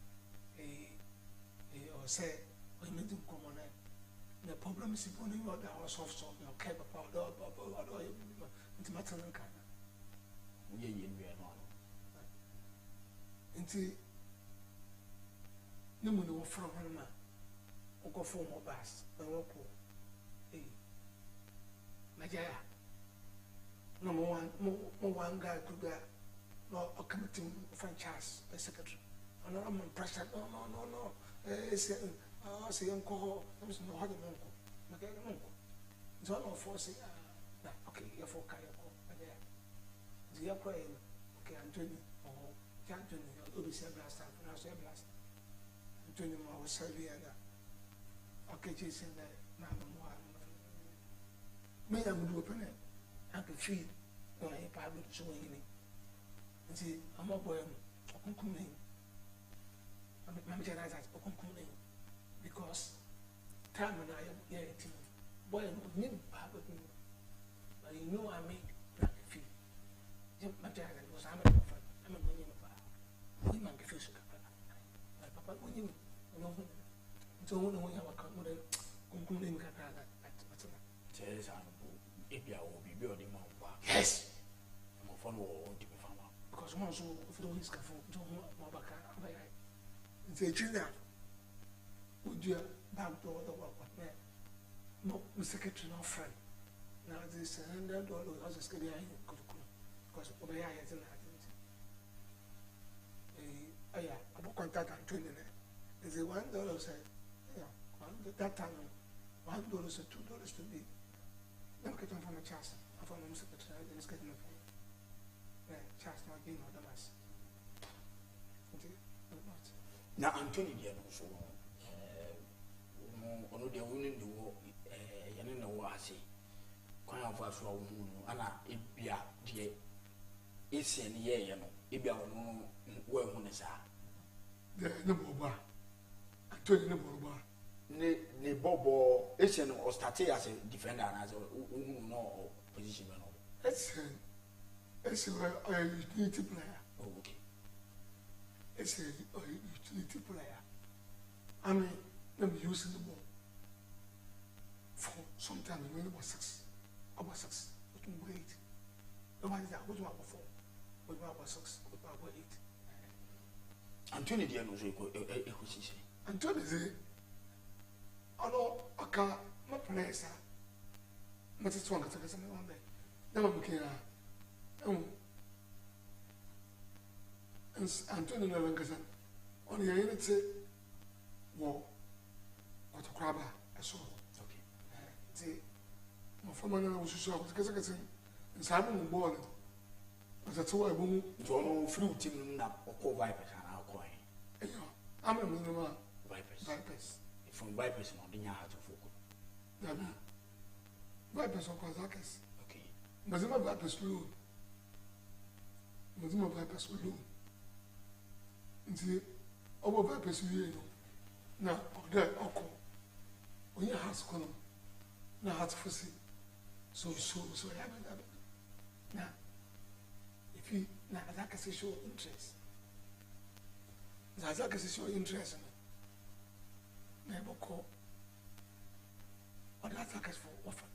or say we need to come on. The problem is when you are the house of some your care about into matter and kind. We no. Into no money from him. Go for more bus. Majaya. No one guy could be no a committee franchise a secretary. No, I'm pressure. No. It's say uncle. I'm no hard uncle. Make uncle. It's all of us. Okay, you're for Kayako. The Aquarium. Okay, Anthony or Anthony, or Obi Blast, and I'll say Blast. Anthony, I was serving. Okay, Jason, me, I'm going to open it. I can feel no, I probably showing me. And see, I'm not going to come in. I'm because time and I am here. Boy, I'm new, but you know, I make like a feel. My child was I'm a friend. I'm a woman. We might feel so. My papa, when you know. So when we have a company, concluding that says Ibia will be building my back. Yes, I'm a follower to be found out. Because once if you don't his cafe, don't know back. It's a children. Would you back door the work with me? No, secretary, no friend. Now this $100 was a scary because Obey has an identity. Yeah, I will contact and $20. Is a $1 said. That time, $1 or $2 to be. Let me get on from a chance. I found a secretary, and it's getting a phone. Chance not being on the mass. Now, Anthony, dear, so on the women do Yanin Wasi. Quite of us who Anna, it be a dear. It's an year, it be our own where one is. The number Anthony number. Ne Bobo Asian or started as a defender and as a no position. It's a utility player. Oh, okay. It's a utility player. I mean, let me use the ball for some time when it was 6. I was 6. It was great. Nobody that was 4. We were 6. We were 8. Anthony Dianos, a position. Anthony, although I can't not place her, but it's one that's one day. Never became Antonio Lancaster on the unity war. What a crabber, I saw. Okay. See, my former was so because I can say, and Simon Ball was a 2 I won't fruit in or vipers and our coin. I'm a minimum vipers. From vipers on the Yahat of Foko. Vipers of Kazakis. Okay. Mazima vipers flew. Mazima vipers flew. The over vipers you now, of that Oko. When your house column, now hard to see. So I haven't done it. Now, if you now that can show interest. That can show interest in it. Never call. Or that attackers for often.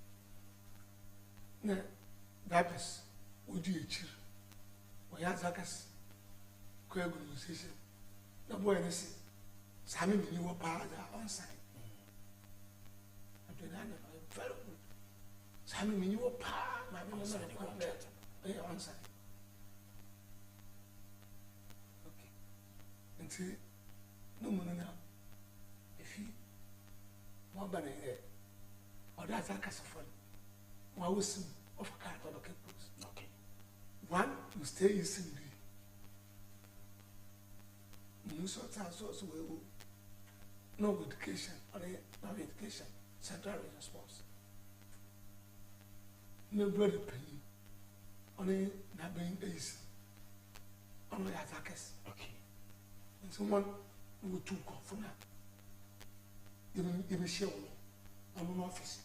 Now, vipers would do a chill. Or your attackers, coagulation. No boy, I say, Sammy, you were part on side. I'm doing that very good. Sammy, you were part, my mother, on side. Okay. And see, no money now. More than or that's a cast of fun. One was of a car or a campus. Okay. One will stay in Cindy. Most of the time, also, no education, no education, central response. No brother penny, only not being ace, only attackers. Okay. And someone who took off from that. even show I'm an office,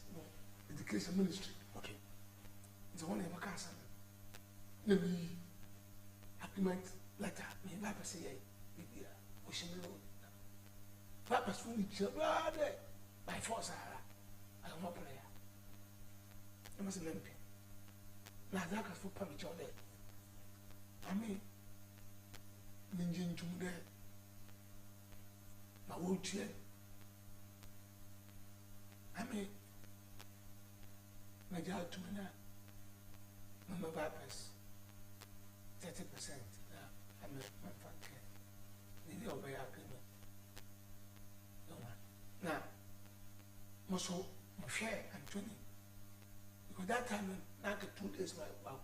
education ministry. Okay. It's only a casa. Maybe agreement letter, me Papa say, Ocean Road. Papa's fully children by force. I am not prayer. I must remember. Now that has for public all day. I mean, Minjin to there. My old chair. I mean, my job to me now. My Papa's 30%. I'm a fat kid. Maybe I'll be agreement. No man. Now, Mosso, my share and 20. Because that time, after 2 days,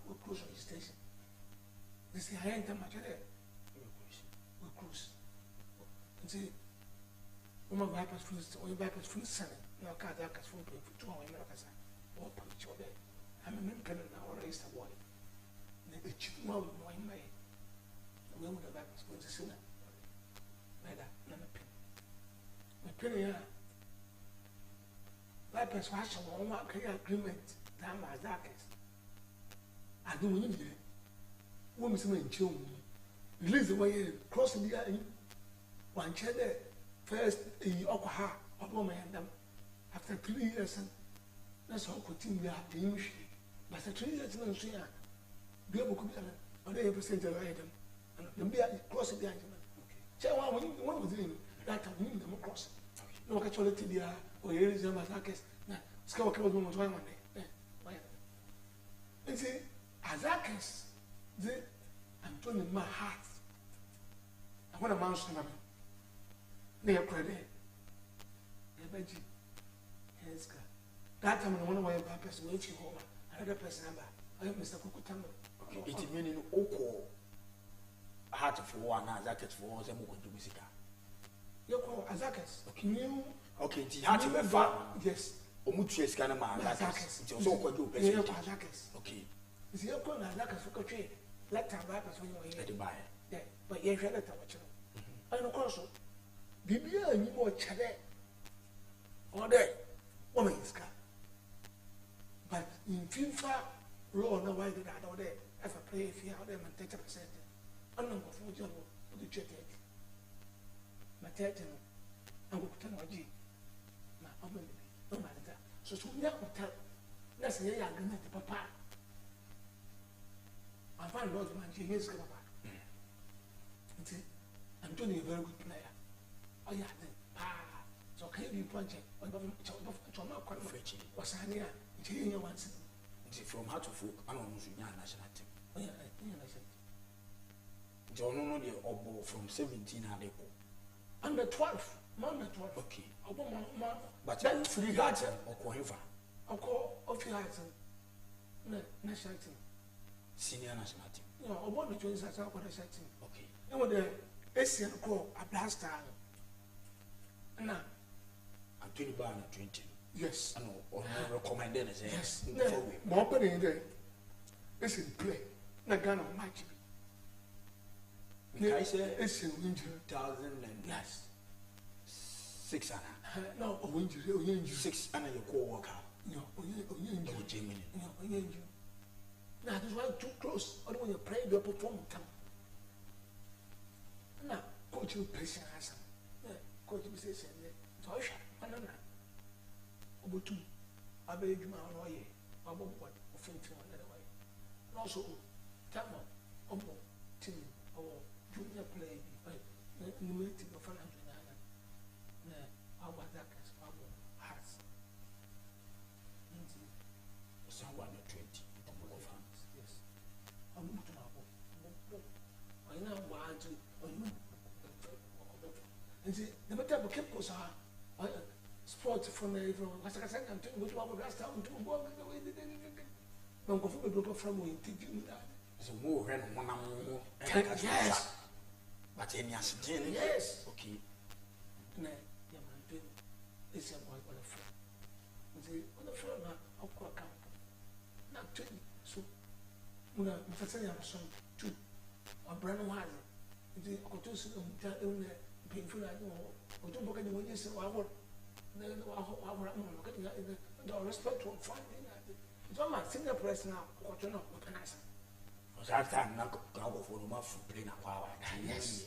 we close on the station. They say, I ain't much there. We cruise. And say, my bypass full selling. No car that has full pay for 2 hours. Or punch your day. I'm a man penny now, or raise the boy. The chief mouth, no, in May. The woman of bypass was a sinner. Neither, none a penny. My penny, bypass was a one agreement. Damn, my darkest. I don't need it. Woman's man, children. Release the way, crossing the eye. One chair there. First, a Okaha, a woman, and them. After 3 years, that's all continue the English. But the 3 years, no, see, be able to come or they present a item. And then be crossing the item. Say, one was in that time, we need them across. No, actually, the or here is them as darkest. Now, Scout was one day. You see, Azakis, I'm told in my heart. I want a mouse to them. They are credit. They bet you. Yes, that time, I want to wear a person waiting home. Another person number. I am Mr. Kukutango. Okay, it means Oko heart for one, Azakis for one, and Moko to Musica. You call Azakis. Okay, the heart of a farm. Yes. Omutues can a man, Azakis. It's also quite good. Okay. Is your corner Azakis for country? Let time back as when you were here. Yeah, but you're ready to watch it. I don't know. Bibia and you more chalet. All day. Woman is car. But in FIFA, law, no way that I know there. If I play, if you have them and 30%, I'm not going to the church. My 30, I'm going to tell my my oven, no matter. So, we have to tell. That's a young man, papa. I find Lord man, he is Papa. I'm doing a very good player. Oh, yeah, so can you punch it? Or not quite fetching. Was I near? Once. From how to folk, I don't know national team. Oh, yeah, John Obo from 17 had a under 12. Under 12. Okay. But then 3 hearts or whatever. I'll call of your hearts and national team. Senior national team. No, I want to join us. I'll national team. Okay. And with the Asian call a blaster. Now, I'm 20 bar and 20. Yes. I know, or recommended as yes. More than there. It's in play. Nagano match. I say it's in injury. 2006. No, injury. 6 and your co worker. No, injury. No, injury. Now, that's why too close. Or when you pray, you perform. Now, coach will place your answer. Coach will say, so I don't know. Obutu, I beg you, my own way. I won't want to think another way. And also, Tama, Obo, Tim, or junior play, numerating of an Antonana. Our darkest, our hearts. Someone at 20, of hands, yes. I'm not I now want to, and see, the matter of Kipos are. Sports from everyone. What's I said? I'm doing what I was down to walk the way they did. Don't go for a group of from we think that. So more than 1 hour. Yes. But any accident, yes. Okay. No, yeah, man, doing this is what a friend. On the front of our camp. Not 20. So, when I say I'm son, 2. Or Brandon Wiser. The Otus painful, I know, or don't look at the way you say, I want. the respect to finding it's all my senior person now, what you know, organizer. That time, not go for the mouth for playing a power. Yes.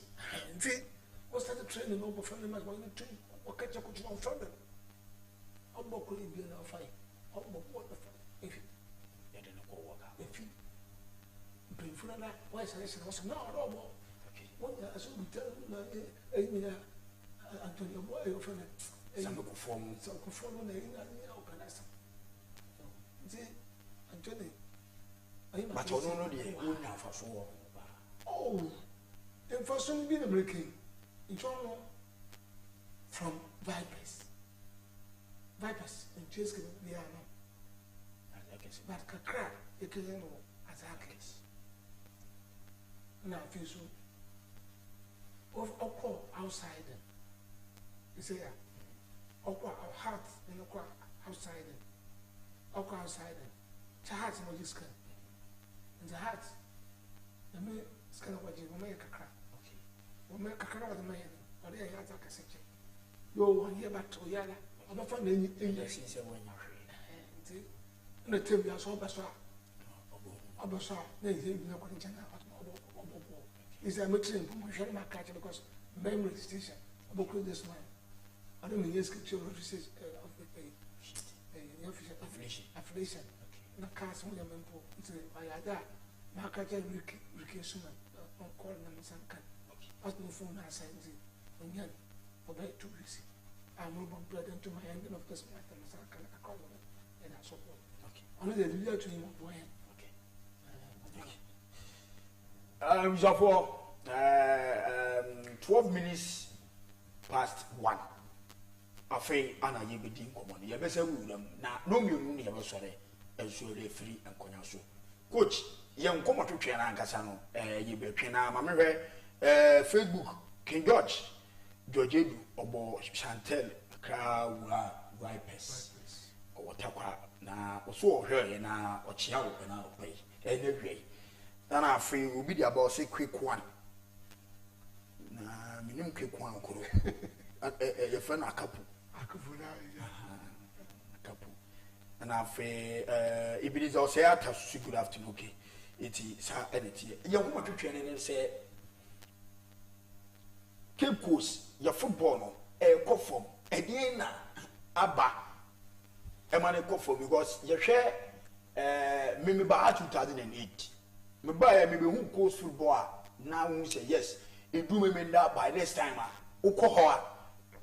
What's that training over family members when you train? What catch up with you on Friday? How about could it be enough fight? How about what the fight? If you didn't go work out, if you bring for that, why is I was no, no, what I should be telling Antonio Boy, your friend, some perform, some perform on the organizer. Anthony, but you don't know the owner for sure. Oh, and for some being breaking, in Toronto from Vipers, and Chase the Piano. But Kakra, you can know as a case. Now, if you so. Of Oko outside them. You say, Oko our heart and Oko outside them. Oko outside them. The heart is not this kind. And the heart, the me scan of what you will make a crack. Okay. We'll make a crack of the man, or they are like a section. You 1 year back to Yala. I'm not finding any since when you're free. And the table is all Bassa. Abassa, they think no connection. Is a mixing promotion my catcher because memory station about this man. I don't mean yes, scripture research of the affiliation. The cast on your member, it's by that. My catcher Ricky Suman on calling them some kind. As no phone I sent it when young for about 2 weeks. I move on blood into my end of this matter, I call them and I support. Only the leader to him of boy. For 12 minutes past 1. I feel Anna Yibidin common. You better rule them now. No, you never sorry, and so they free and conyaso. Coach, young come to China and Casano, you be Pina, Mamma, Facebook, King George, George Obo, Chantel, Crow, Vipers, or Takwa, now, or so her and now, or Chiao and our way, and every. Then I feel will be the about say quick one. Nah, minimum quick one. Your friend a couple. Couple. And I feel if it is also a good afternoon. Okay, it is her energy. You want to train and say Cape Coast, your football, a coffin, a dinner, Abba, a money coffin because you share maybe by 2008. Me buy me be who goes football now who say yes it do me that by this time ukoho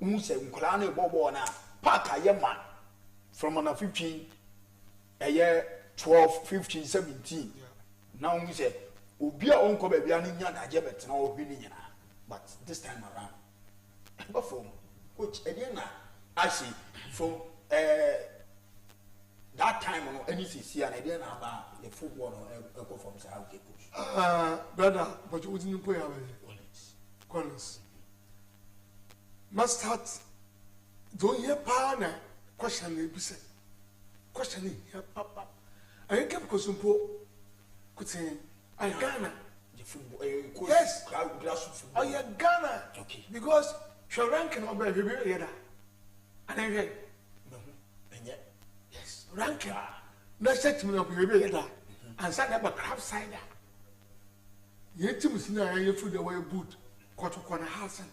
who say nkula na bobo na park ayema from under 15 a year 12 15 17 now who say obi a onko ba bia nya na je bet na obi ni nyina but this time around but for coach again na actually from that time on any CC and again about the football or from South brother, but you wouldn't pay away. Collins. Must start. Don't hear partner questioning. Questioning here, Papa. I kept Cosumpo. Could say, I Ghana. Yes, oh, yeah, Ghana. Okay. Because your rank cannot be very here. And I read. Ranking. No set me up here and sat up a crab cider. Yet to see you through the way boot, quarter corner Hassan.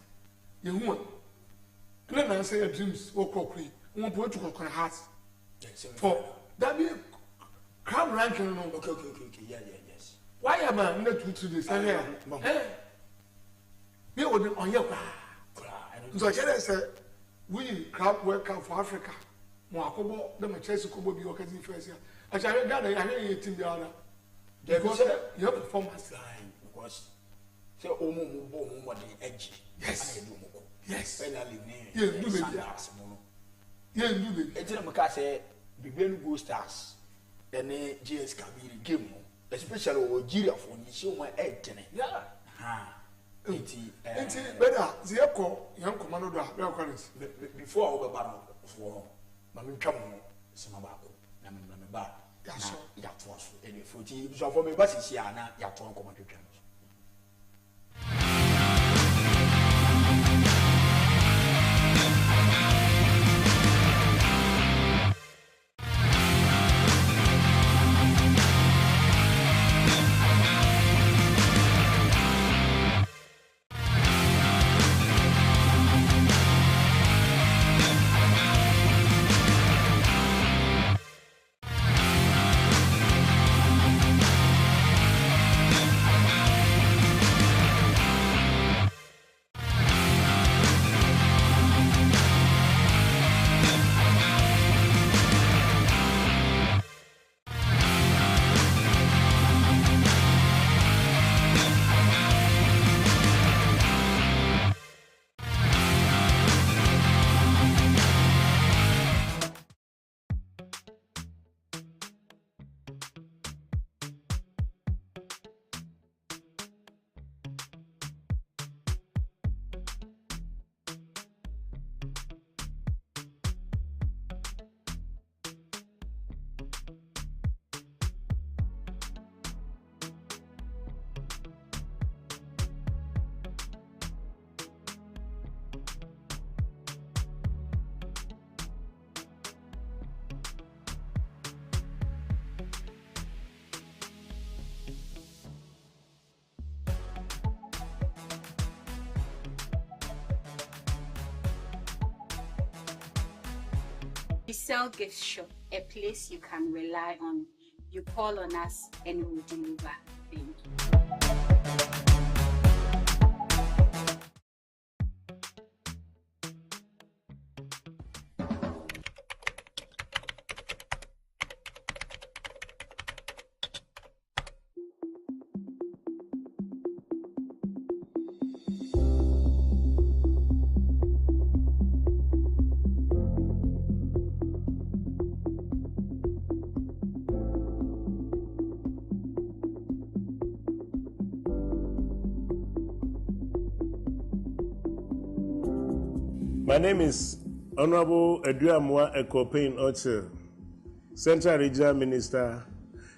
You won. And then I say dreams or cookery, won't put to corner house. For that be crab ranking. Okay, yes. Why am I not to this? We would on your car. So I said, we crab welcome for Africa. Mwakobo the Manchester Kobo be working first year. I shall gather I hear team the other. Because your performance line because say omo mo the edge. Yes. Yes. Finally you do it. You do it. Ejina maka say Bibenu Go Stars ene GS Kabiri game especially Nigeria for ni show my edge. Yeah. Ha. Enti better Zieko young commando do have Collins before I go back for Mammy come Samabako, Namaba, Yatwas, and if you so for me, but it's here now, Yatwan come to James. Excel Gift Shop, a place you can rely on. You call on us and we will deliver. Thank you. My name is Honorable Eduamwa Ekopein Oche, Central Regional Minister,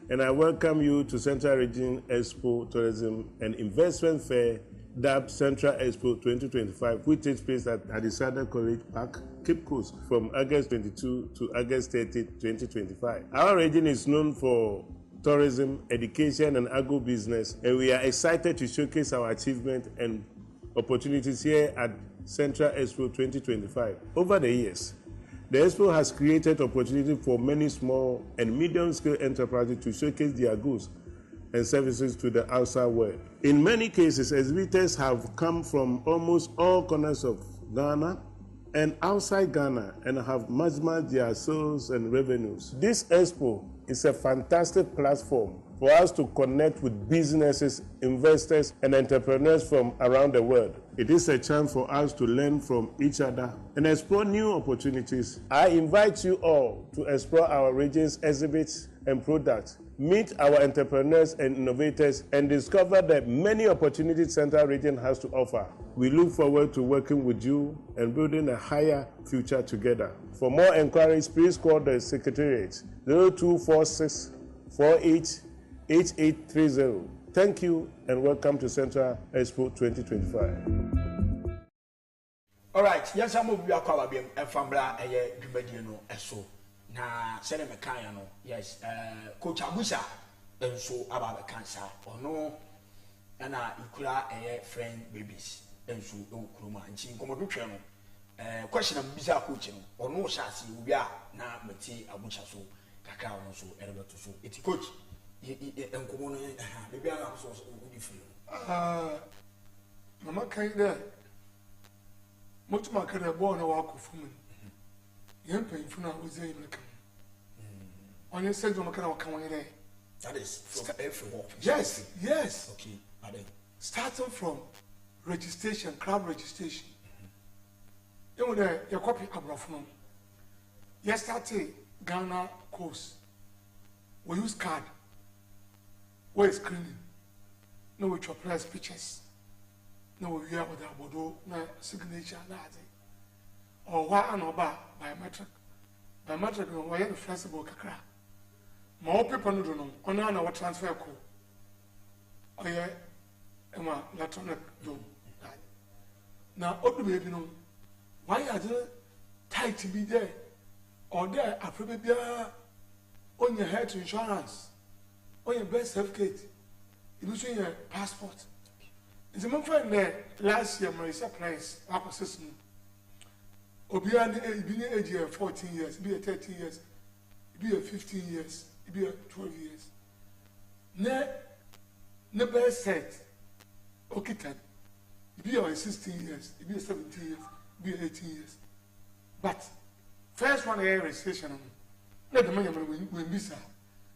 and I welcome you to Central Region Expo Tourism and Investment Fair, dubbed Central Expo 2025, which takes place at Adisada College Park, Cape Coast, from August 22 to August 30, 2025. Our region is known for tourism, education, and agro-business, and we are excited to showcase our achievement and opportunities here at Central Expo 2025. Over the years, the Expo has created opportunity for many small and medium-scale enterprises to showcase their goods and services to the outside world. In many cases, exhibitors have come from almost all corners of Ghana and outside Ghana and have maximized their sales and revenues. This Expo is a fantastic platform for us to connect with businesses, investors, and entrepreneurs from around the world. It is a chance for us to learn from each other and explore new opportunities. I invite you all to explore our region's exhibits and products, meet our entrepreneurs and innovators, and discover the many opportunities Central Region has to offer. We look forward to working with you and building a higher future together. For more inquiries, please call the Secretariat 0246 48 8830. Thank you and welcome to Central Expo 2025. All right, yes, I'm going to be a Kwabim and Fambra, a Jubadiano, and so. Na sene mekanya no yes coach Abusa enso aba cancer or no na ikura friend babies enso e kuruma nti nkomodo twa no question am bisa coach no ono shasi obi a na meti Abusa so kakra ono so erebeto so eti coach enkomo no baby a so odi free mama kan there motuma kare bo na wa kofumu yempen funa ozen meka on your side maka na kan won that is from every walk. Yes. Okay, starting from registration, crowd registration. You know there your copy abrafo. Yesterday Ghana course. We use card. We screening. No with your press pictures. No we hear with abodo na signature na or why and oba biometric. Biometric no we are flexible kakra. More people no do no. Ona na what transfer ko. Oye ema electronic do. Now odu baby no. Why are they tight to be there? Or there after be on your health insurance, on your birth certificate, you do your passport. It's a month there last year my surprise opposition. Obian be age 14 years, be 13 years, be 15 years, be 12 years. Ne birth set okay then. Be 16 years, be 17 years, be 18 years. But first one here registration let the money when visa.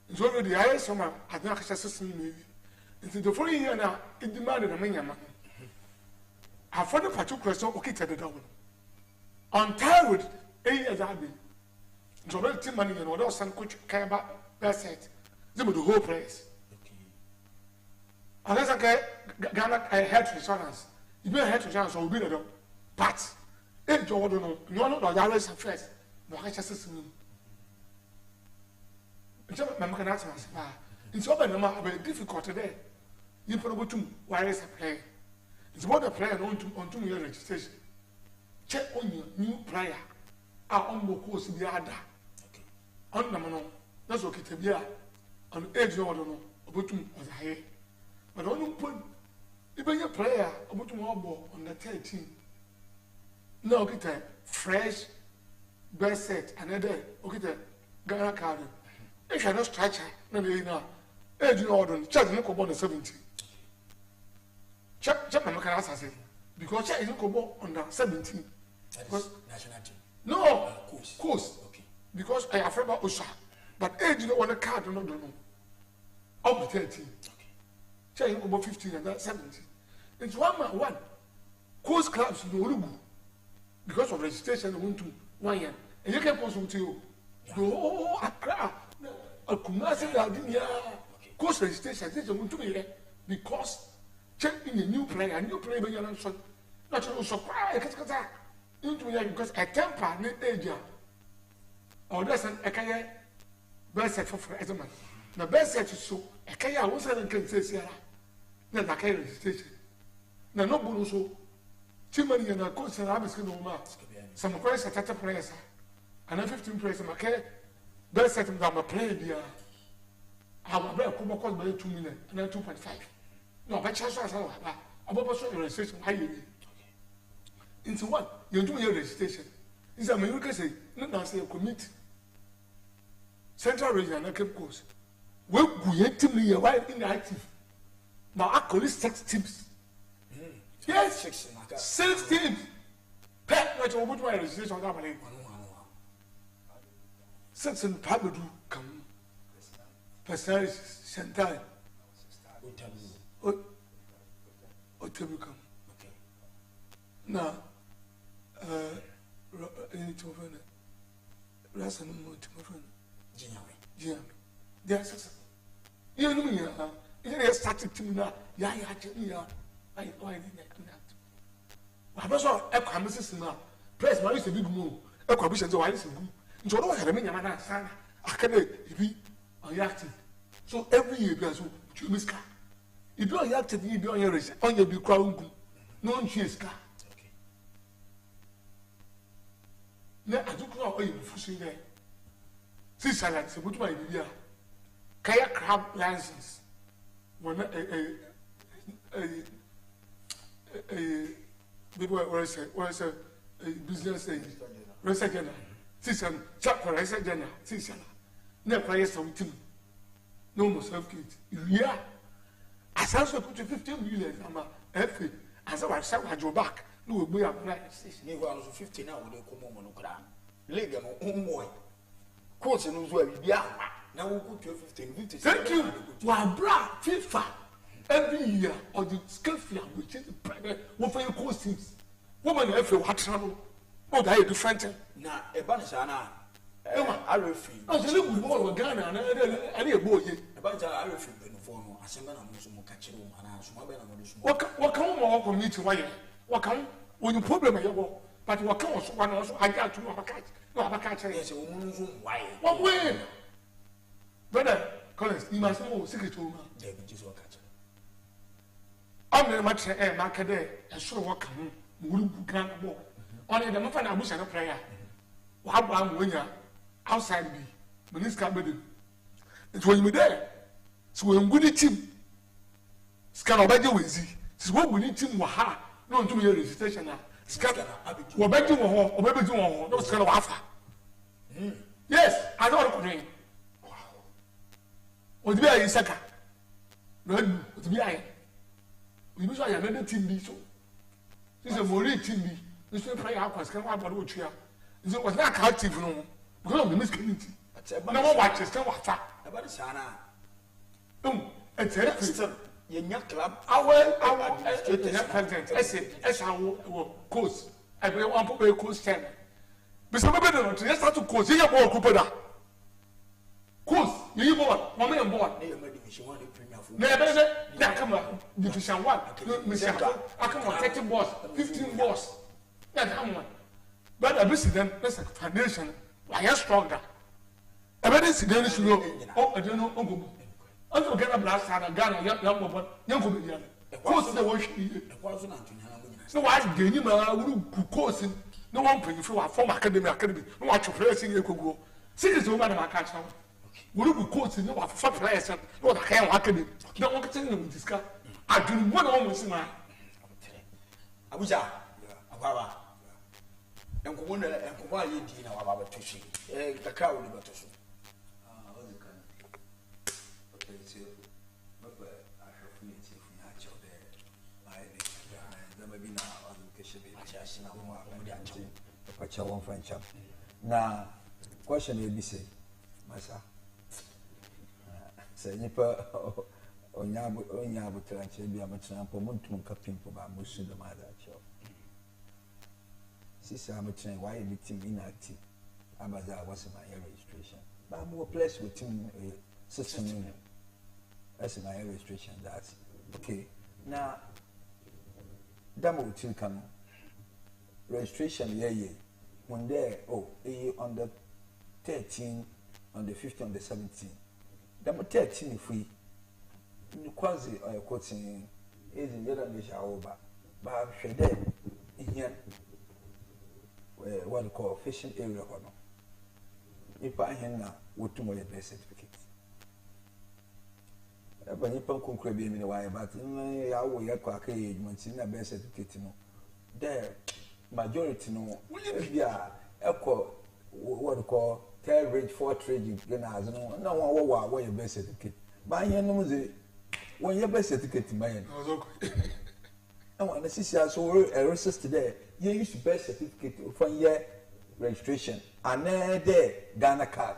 It's already I summer at the system maybe. Into the following year now, it demanded a money. I found a particular question okay to the double. On time with 8 years I've been. So let the money and what some coach care about that set. They would the whole place. Unless I get Ghana health insurance. You be a health insurance or be the but if you don't know, you know the others first. No I just system. It's not my can answer. It's over no matter difficult today. You put about 2 wireless play. It's about the player on 2 year registration. Check on your new player. On the course be other. Okay. On the man, that's okay to be on age no know about 2 was high. But on you put even your player about 1 ball on the 13. No, get a fresh best set another okay the Ghana card if you are not structure no dey na age no order check no go 70 check my can assassin because check is go under 17 because national team no course okay because I have about Osha but age no on the card no know up to 13 okay check you go 15 and 17 it's one course clubs no rugu because of registration they want to 1 year and you can consult you go Accra Kumasi Gardenia course registration they want to be because check in a new player by your son not to surprise into because a temper ne age or that's an ekaya best set for example the best set is so ekaya was an can say sierra na that kind registration na no bonus so chimani na coach na abiske no ma some players are 30 players and 15 players ma ke best set them ma play dia our be ko mo cost by 2 million and 2.5 no but chance as about so registration high into what you do your registration is America say no say commit Central Region and Cape Coast we go team here why inactive now actually 6 teams yes 6 teams pet what you want to registration that money 6 in Pabadu come personal center Otabu come okay now any to friend last and more to my friend Jim there is you know me you started to me now ya I didn't that I was all a commission now press my is a big move a commission so I listen good so don't have me na sana I can be active so every year so you miss car if you are active you be on your big crowd no chase car na adukura oyi fusu there see salad se butu ma bibia kaya crab license wona people were say business research journal see some chapter research journal see salad na prayer something no more self kit yeah as also put 15 million ama FA as I say wa go back no we apply me go also 50 now we dey come mo no kra league no boy coach no so bia na we go to 15 thank you wa bra FIFA every year or the skill fair which is private we for coach teams woman FA wa travel oh that is different na e ba na na RFI oh so league ball Ghana na e boy e ba ja RFI benufo no asemba na mo so mo ka kire mo ana so mo be na mo so what come mo community why what come when you problem you go but what come so one also I got to no abaka yes o mu nso why what way brother Collins you must know secret o ma dey be Jesus ka kire am na match ma ka dey e so what come mo ru Ghana bo on the mafa na abusa na prayer wa ba mo nya outside be minister bedem it when you there so when good team scan obaje wezi so when good team wa ha no ntum your registration na scan obaje wo ho obaje wo ho no scan wa afa yes I don't know wow odibi ayi saka no odibi ayi we so ya na team bi so this is more team bi this is prayer akwas kan wa bodo otwa is was not active no because of the miscommunity na mo watch scan wa afa e ba sana it's a system yenya club our president esa wo coach every one people coach 10 because we be no just start to coach you ball coupe da coach you ball one man ball na your division 1 premier football na be say na come division 1 mission akama 30 balls 15 balls that come one but a president that's a foundation why you stronger evidence then should know oh I don't know go also Ghana blast and Ghana young boy young go be course the wash so why dey ni ma wuru course no one pay for form academy no watch pressing ekogo secret o ma na catch now wuru course no wa for players no da kan academy no one can no discuss adun one on we see ma Abuja agbawa enkomo na enkomo aye di na wa ba to shi kakra wo ni ba to so o de kan o pe se ma ba a shofu ni ti fu na cho de ma e de ma bi na o ke she be cha shi na mo a de a cho pa cha won fan cha na question e bi se masa se ni pa onya bu tranche bi amatena po montum kapim po ba musu de ma da cho sisi amatena why meeting inactive abaza was my registration but I'm place with team system that's my registration that's okay now damo team come registration yeah when there on the 13 on the 15 on the 17 damo 13 if we quasi quoting is in the other but shede here what we call fishing area or no if I have now what to my birth certificate but you can conclude be in why but I will get quack age in a birth certificate no there majority no be a echo what we call third range fourth range no one what your birth certificate but you know when your birth certificate man and when the CCR so resist there you use birth certificate for your registration and then there Ghana card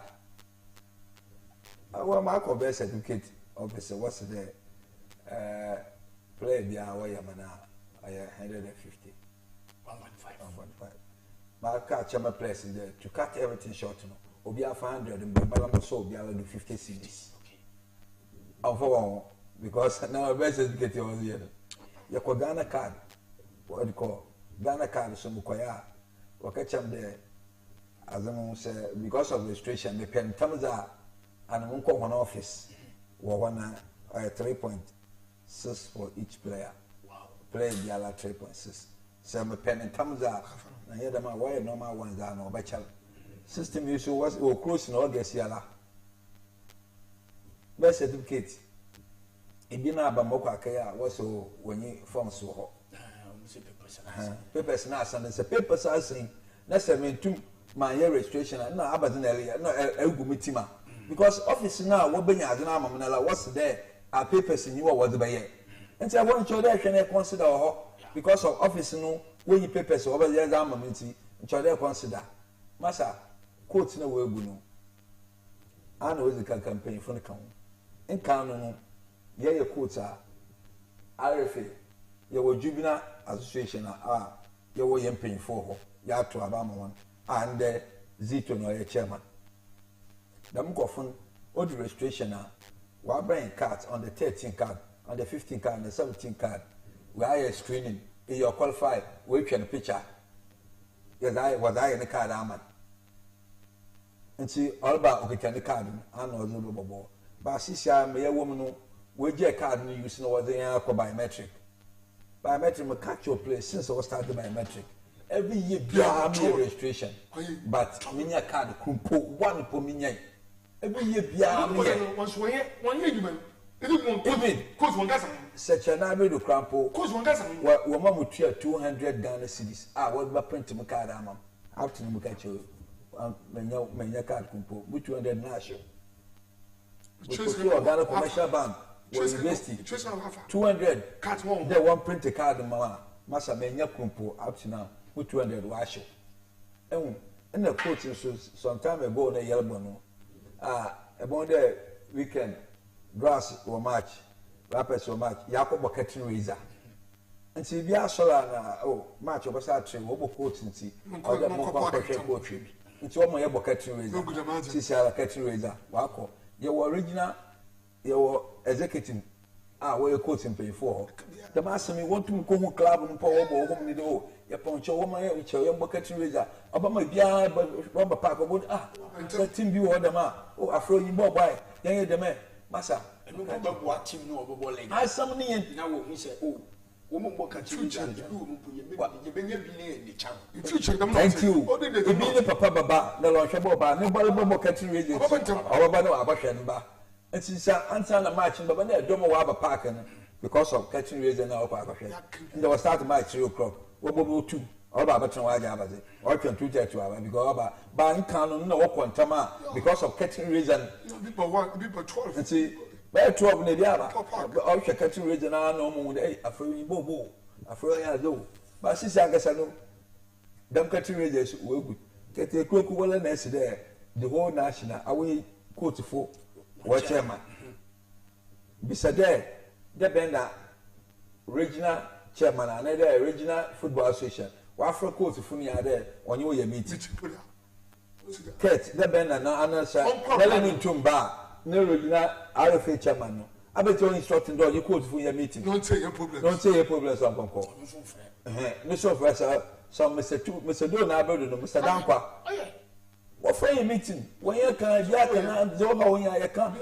I want my birth certificate obviously what's there play the hour yamana I 150 115 my card chama place in there to cut everything short no obi 500 and by so obi do 50 cedis for because now birth certificate was here you call Ghana card what you call Ghana card so mukoya wakacham there as I say because of registration the pen terms are and one one office we want 3.6 for each player. Wow. Play the other 3.6 so my pen and terms are na here the why normal ones are no bachel system issue was close in August yala birth certificate ibina abamoko akaya was when you form so papers na send the papers are saying na 72 my registration na abazin earlier no egumi because office now what benya azina amamnala what's there are papers in you what be here and I want to there consider because of office no when you papers over there amamnti ncho consider masa court na we egu no ana we zika campaign for the kan in kan no ye court RFA ye wo juvenile association ye wo ye mpanyfo ho ya to abama won and Zito no ye chairman dam kofun o the registration wa bring card on the 13 card on the 15 card on the 17 card we are screening if you qualify we can picture yes I in the card aman and see all about okay the card and no bobo but sisia me ye woman no we get card no use no was there biometric me catch your place since I started biometric every year be registration but minya card kumpo one po minya every year be once one year you man even course one gas such an average of crampo course one gas we mama 200 Ghana cedis what ba print me card amam out to me catch you menya card kumpo 200 na show we Ghana commercial bank university 200 card one they one print a card mama masa menya kumpo up to now 200 wash and the coach some time ago na yellow no about the weekend grass or match rappers or match yakob curtain raiser and see bia sola na match obasa train wo coach nti o da mo kwa coach nti o mo ye curtain raiser see see curtain raiser wako ye original ye executive we coach pay for the master me want to go club no po wo home ni do ye poncho wo ma ye che ye curtain raiser obama bia rubber park obo the team bi wo dem afro yin boy ye dem masa no ba bo team no obo leg asam ni yen na wo hu se wo mo curtain raiser wo mo pu ye benya bi ne ni cham future dem no thank you e bi ni papa baba na lo hwe baba ne bo curtain raiser obo no abahwe ne ba It's answer the match, but when they don't have a park because of catching raising now, and they will start the match 3 o'clock. What will 2 Oba beton wa ja abaze. Or 2:30 hour because oba ban kan no wo kontama because of curtain reason. People 12. And see, by 12 na biaba. Or curtain reason na no mo dey afro bobo. Afro ya do. Ba sisi agasa no. Dem curtain reason we good. Kete kweku wala na esi there. The whole national away court for what chairman. Beside there benda regional chairman and the regional football association. Wafra court for me are there on your meeting. Kate, the benda na anasa Helen Tumba, no regional RFA chairman. I bet you instructing door you court for your meeting. Don't say your problem. Don't say your problem some concord. Mr. Professor, some Mr. Dona Abedo, Mr. Dankwa. What for your meeting? When you can, you can, Zoba, when you can,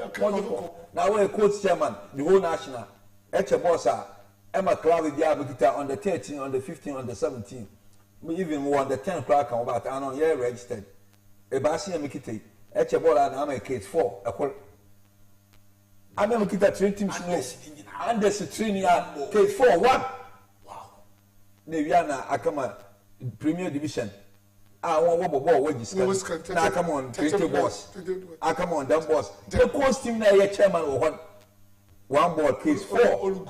now we're coach chairman, the whole national, Echabosa, Emma Clavi Diabita on the 13, on the 15, on the 17, even more on the 10 o'clock, about I know you're registered. Ebasi and Mikite, Echabola and I'm a case 4. I'm going to get 3 teams, and there's a 3 case 4, 1. Wow. Neviana Akama, Premier Division. I want ball wages. Now come on, 20 boss. I come on, that boss. The coach team now, your chairman or one ball case 4.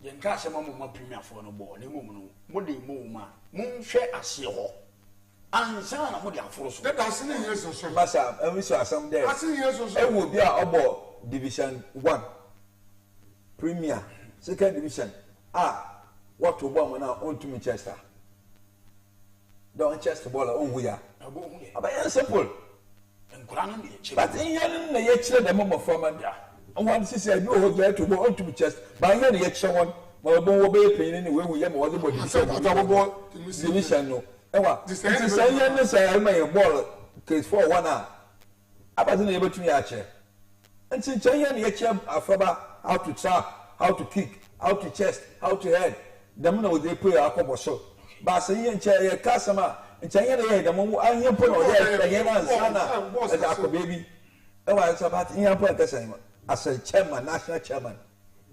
Yen ka se mama premier for no ball. Ne mum no. Mo de mo ma. Mun hwe ase ho. Ansa na mo de aforo so. That has seen years or so. Massa, and we saw some there. I see years or so. It will be our Division 1. Premier, 2nd Division. What to bomb now on to Manchester. Don't chest the ball on we are. About simple. But in the yet the moment from and one sister, you hold there to go on to chest. By any yet someone, well, don't obey pain anyway. We have what the body division. No, this is I may a ball case for 1 hour. I wasn't able to me chair. And since China yet how to trap, how to kick, how to chest, how to head. The money they pay a couple so. But say in chair customer and China the moment I hear put on there sana as a baby. Oh, it's about in your point as a chairman, national chairman.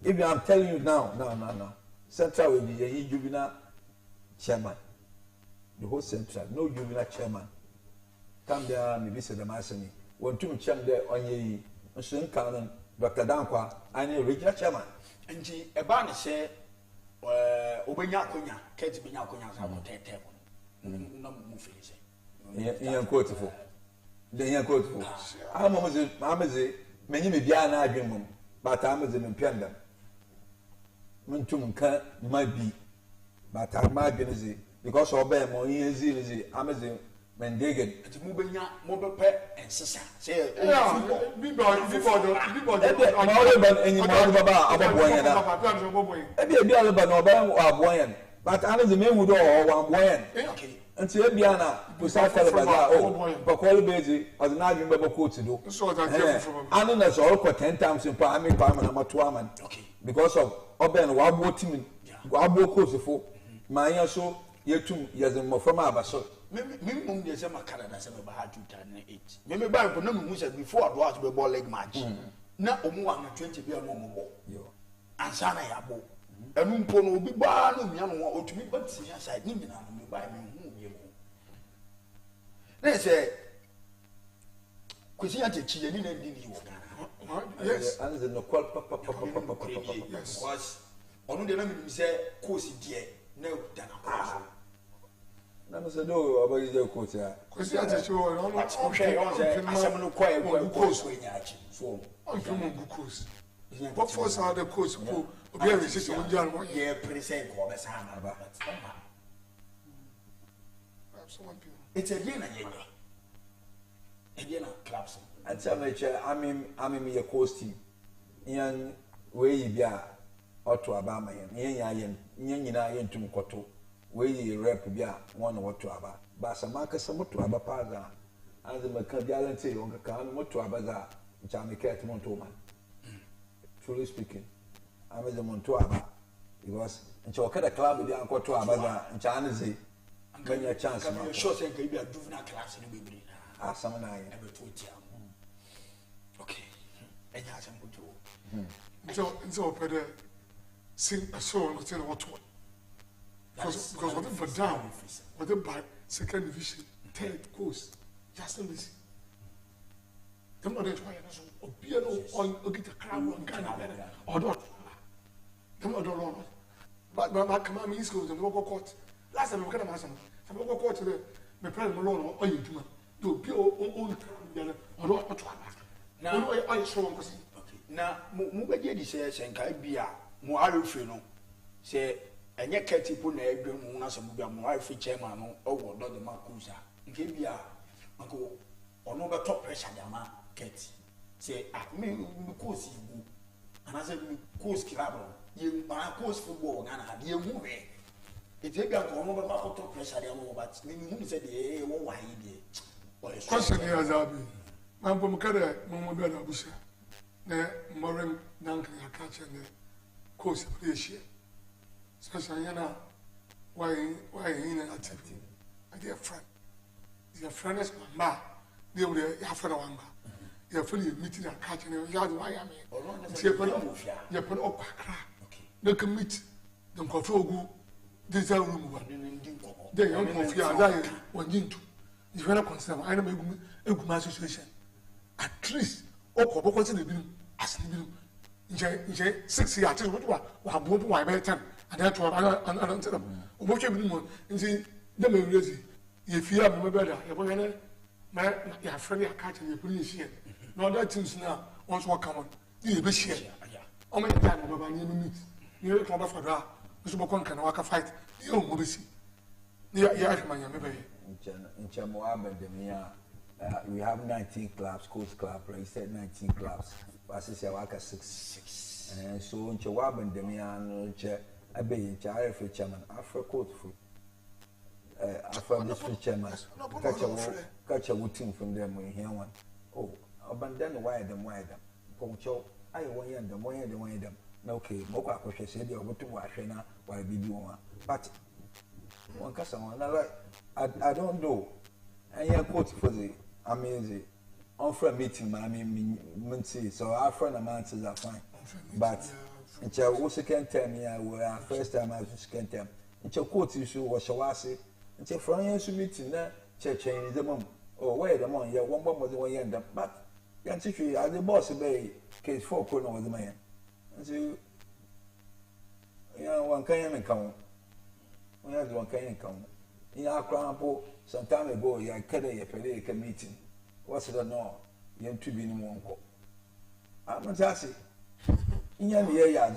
If I'm telling you now, Central will be a juvenile chairman. The whole Central, no juvenile chairman. Come there and visit the Massani. One two chairman there on ye, Monsieur Canon, Dr. Dankwa, and a regional chairman. And she a banner say. Obenya konya keti benya konya za ko tete no mu finish yan quoteful the yan quoteful amaze menyi me bia na adwen mum but amaze me pianda muntum ka ma bi but ama adwen ze because obey mo yin zi amaze mendegen ati mu benya mo bepe ensesa say people ma ole ban enyi mo baba abobo yan da ebi ale ban oba abobo yan but anaze me wu do o wan bobo yan okay nti ebi ana to south baza o bakole beji as na adwin baba coach do so that get from anu na so ko 10 times in pa ami pa na mato aman okay because of oben wa abo team wa abo coach fo ma yan so yetum yezem mo from abaso me dey say my Canada say me ba 2008 me ba ko na me hu say before I was be ball leg match na omu wa na 20 bi mo mo yo ansa na ya bo enu mpo no obi ba no mia no otumi ba tia side ni nyina me ba me hu ye mo na say kwesi ante chi ye ni na ndi ni wo Ghana yes and the no call papa yes onu de na me say course die na dana na me say do about the coach ya kwesi ante chi wo no okay on say asem no kwa e course we nya achi so on from good course what force are the coach ko obi a resist won jan won ye present ko be sa na ba it's a game na yenye e dia na clubs anta me che amim ye coach team yan we bia oto aba ma yen yan nyina yen tum koto we rep bia won oto aba ba sama ka samoto aba pa za azuma ka bia lan te on ka moto aba za Jamaica monto man truly speaking I'm the monto aba because ncho ka da club bia ankoto aba za ncha anze ganya chance ma sure say ka bia juvenile class ni bebre asam na yen ebe to tia okay enya asam ko nso pede sin so no tell what Because what for down, what by second division, third coast, just listen. Them not try so obiano on get a crowd on Ghana or not. Them not know. But my command means go to local court. Last time we got a master. Some local court today, my parents alone or you do. Do be own or not. Now I saw one person. Now Mubaji says and Kaibia, Muarufi no say and yet Katy put a good Munasabia Muarufi chairman or not the Macusa. Gibia, Uncle, or no top pressure, Yama, Katy. Say, I mean, course you and I said, course Kilabro, you are course football, and you move it. It's a girl over top pressure, but maybe said, eh, why did. Question here, Zabi. I'm from Kada, Mamma Busha. The Moran Duncan are catching the course of this year. Especially, why in an activity? My dear friend. Your friend is my ma. They were your friend of Wamba. You're fully meeting and catching a yard why I mean. You're put up a crack. They can meet them control this room. They don't of your eye when you do. If you're not concerned, I know a good situation. At least, Oko, what's in the bill? As in the bill. 6 years, what both why by 10, and that's what I don't tell them. What you mean, and see, them lazy. If you have a better, your friend are catching the police here. No, that things now, once what come on, you be here. How many times have I meet? You look for that. Mr. Bokon can walk a fight. You will be see. Yeah, maybe. In Chamoab, we have 19 clubs, coach club, registered 19 clubs. Passes Yawaka 6. And so in Chawab and Demian, I be in Charif chairman, Afro coach for Afro district chairman. Catch a wood team from them when here one. Oh, abandon why them. Poncho, I want them, why they want them. Okay, Moka said you're going to wash now while be doing one. But one customer, I don't know. And you're coach for the amazing. On for a meeting, I mean, so our friend amounts are fine. But it's a second term, yeah, where first time I was second term. It's a court issue was Shawasi. It's a Fronian meeting there, church in the mum. Oh, wait a moment, yeah, one more was the way end up. But, Yantifi, as the boss obey case 4 couldn't was the man. And so, yeah, one can come. We have one can come. In our crampo, some time ago, you had a meeting. What's it no? You have to be in one call. I'm not asking. In your year,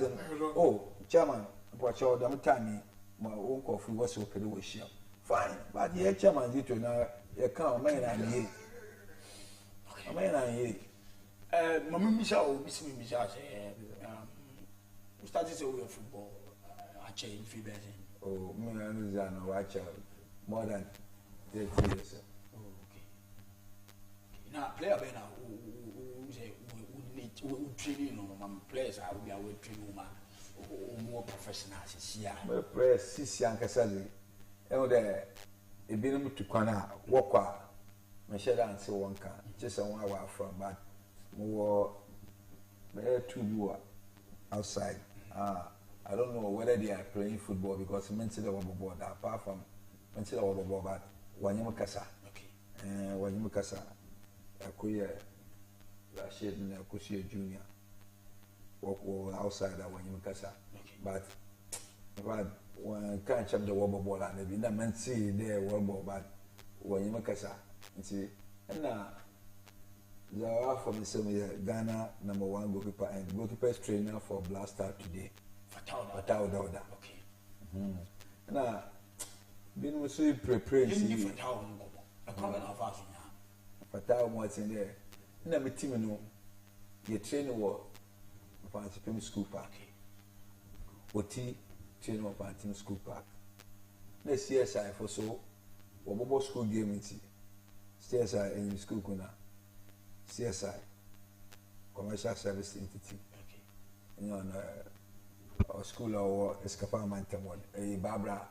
oh, Chairman, watch all the time. My own coffee was okay with share. Fine, but the Chairman did to know you can't man and ye. A man and ye. Mamma Michel, Miss Michel, we started to wear football. I changed few better. Oh, me and Zano, watch out. More than 30 years. Now, player Ben who training on players are we are training more professionals here. But players, Sisi and Casali, and there a bit to Kwana, Walker, Michelle and so one can, just a 1 hour from, but more there 2 you outside. I don't know whether they are playing football because mentally overboard, apart from mentally overboard, but Wanyamukasa. Okay. Wanyamukasa. Akuya Rashid and Akusia Junior walk outside when you casa. But when can't chop the wobble ball and they didn't meant see there wobble, but when you make casa, and see, and now the are from the same year Ghana #1 goalkeeper and goalkeeper's trainer for Blaster today. Fatao Dauda. Okay. Now, been with you preparing. Fatao what's in there. Na me team no ye train wo Pantim School Park. Oti train wo Pantim School Park. Na CSI for so wo school game nti. CSI in school kuna. CSI Commercial Service Entity. Okay. You know our school or Escapa Mantamon. Barbara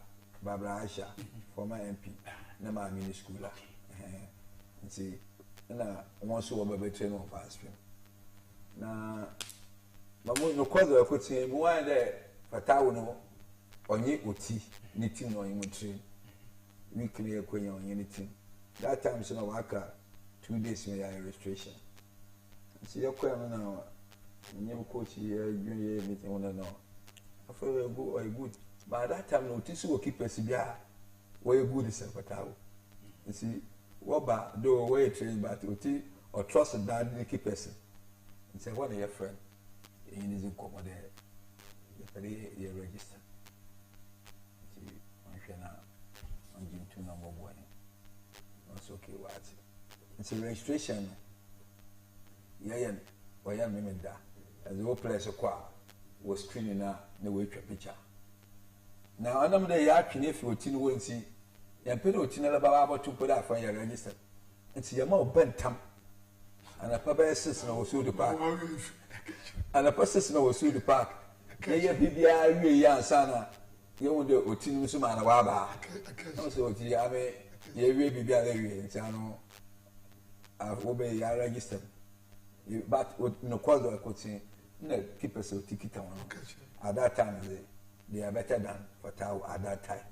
Aisha former MP. Na ma mini school. See, na once you were train on fast film. Na, but no cause of putting one there for town. onye oti ne team no onye train weekly ekwenya onye ne team that time so na waka 2 days me ya registration so ya kwa no na nye coach ya junior meeting one no after we go or good but that time no oti so keepers bia we good is patawo see woba do we train but oti or trust that the keepers say what your friend in is come there you register on June 2 number 1. That's okay, what? It's a registration. Yeah, or yeah, Mimenda. As the whole place was screening now, the way to picture. Now, I know they are if you tin won't see, and Pedro Tinella about to put out for your register. And see a more bent tam. And a papa assistant was through the park. And a person was through the park. Yeah, BBI, yeah, Sana. You want the Otin Sumana Waba. Also, I mean, you will be very, I obey your register. But with no cause I could say, no, keep us a ticket on. At that time, they are better than for Tau at that time.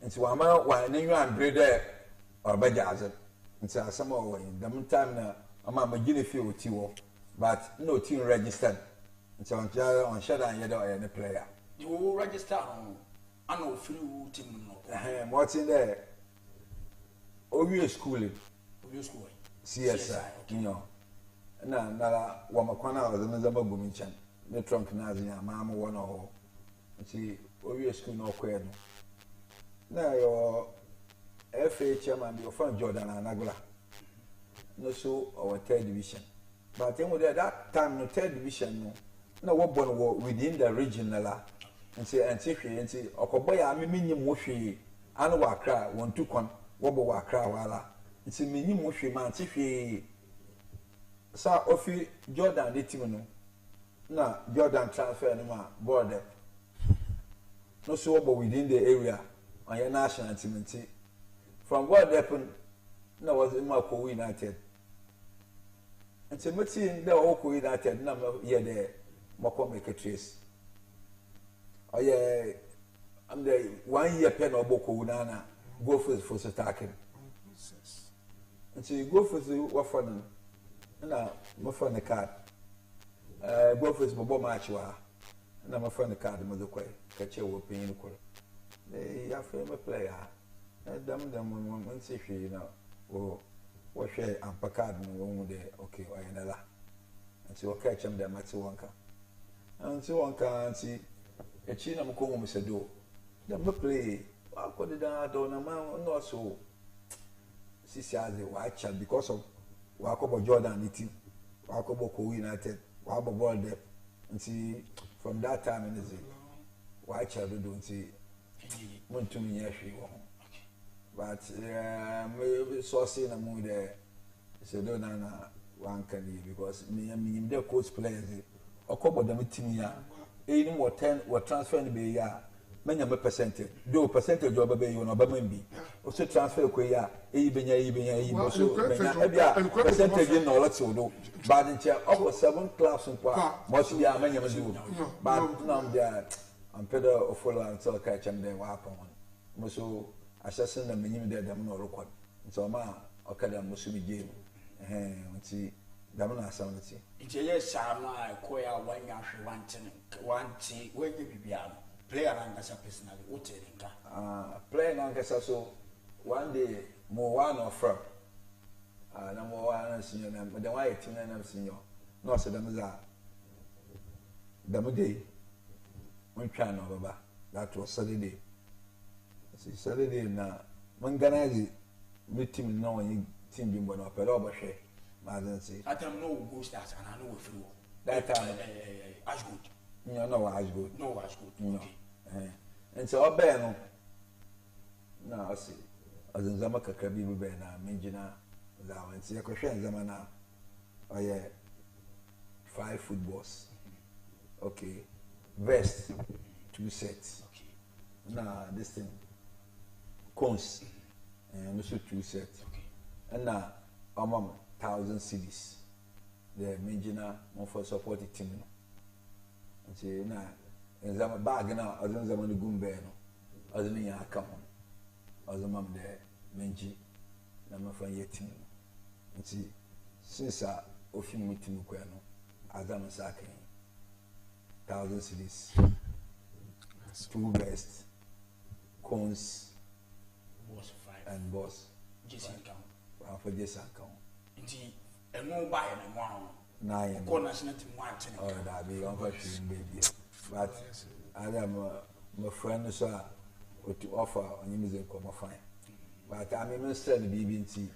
And so I'm out when you are breeder or Bajazet. And so some more in the meantime, I'm a guinea field with you, but no team registered. And so on Shadow and Yellow and the player. You will register on. I know free team. What's in there? Oyo schooling. School. CSI. You know. Na wamakwana was the Zamba Guminchan. The trunk Nazia, Mamma one or see Oyo school no queer. Now your FA chairman, your friend Jordan and Nagla. No so our third division. But then with that time, no third division, no what born within the regional. And say Okoboya, I mean, Moshi, and Wakra, 1 2 con, Wobble Wakra, Walla. It's a mini Moshi man, Tiffy. Sir, Ofi Jordan, the team. No, Jordan transfer no border. No so within the area on your national team. From what happened, no was in Mako United. And so much in the Oko United, number here there, Mako make a trace. Oh yeah, I'm the 1 year pen or Boko Unana, go for attacking. And so you go for the waffle, and my friend the card. Go for the Bobo Machua, and I'm a friend the card, the mother quay, catch your opinion. They are famous player. And them one say, you know, oh, what share and Pacard and one day, okay, or another. And so catch them there, Matsuanka. And so one can see. A China Moko Mr. Do. The play, I put it down, not so. She says the white child because of Wakobo Jordan eating, Wakobo United, Wabo Ball Dep, and see from that time in the white child don't see one to me, but maybe so seen a mood there. So don't know one can be because me and the coach players, Okobo the meeting here. Even what 10 what transfer in be ya many percentage do percentage of baby you know be also transfer ko ya benya so percentage in all that so do but in chair over 7 clubs in kwa must be a many do but now there I'm better of full and so catch them there what happen so assessing them menim there them no record so ma okada musu be game see them na sound see Injeye Sama Koya one tea when you be player and as a personally, what player and so one day more one or from number 1 senior, but the white team and senior. No, so them the day one can over that was Saturday. See, Saturday now, Manganazi meeting no one team being born up at all, but I don't know who stars and I know with you. That time, Ashgood. No, Ashgood. No, Ashgood. No. And so, I bear no. I see. As in Zamaka Kabibu Bena, Minjina, thou and see a question Zamana. Oh, yeah. 5 footballs. Okay. Vest, 2 sets. Okay. Now, this thing. Cones. And also 2 sets. Okay. And now, mom. 1,000 cities. The Minjina one for support the team. And say na in the bag now, as in the money gumbe, as in your account, as a mum there, Menji, and my friend Yetin. And see, since I often meeting Mukwano, as I'm a sacking 1,000 cities, 2 best, cones, and boss. Jason count. For Jason count. Indeed, and no buy and one. 9 Corners not in one. Oh, that be unfortunate, baby. But I am my friend, sir, to offer on your music come fine. But I'm a minister of the BBT.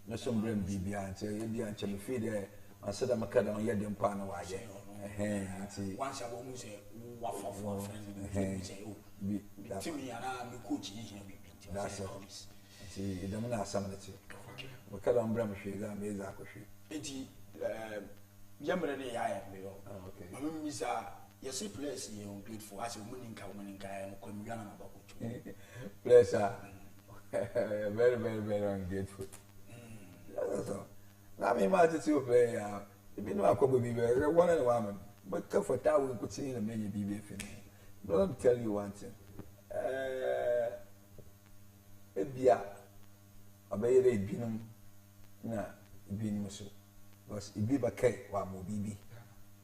No some bring BB and say, India and Chemi feed there. I said, I'm a cut on your damn pan away. Once I won't say, what for friends, say, oh, to me, and I'm a coach in here. That's all. See, it doesn't have something. We cut on Bramshy, that means I could shoot. Generally, I am. Okay. I mean, Miss, you see, place you grateful as a winning and come young about you. Place are very, very, very ungrateful. That's all. Now, me, my to play, if you know, I could be very one and woman, but come for that, we could see in a many BB finish. But let me tell you one thing. Ebia, obey the binum, na binum so. Because Ibi Bakay wa mo bibi,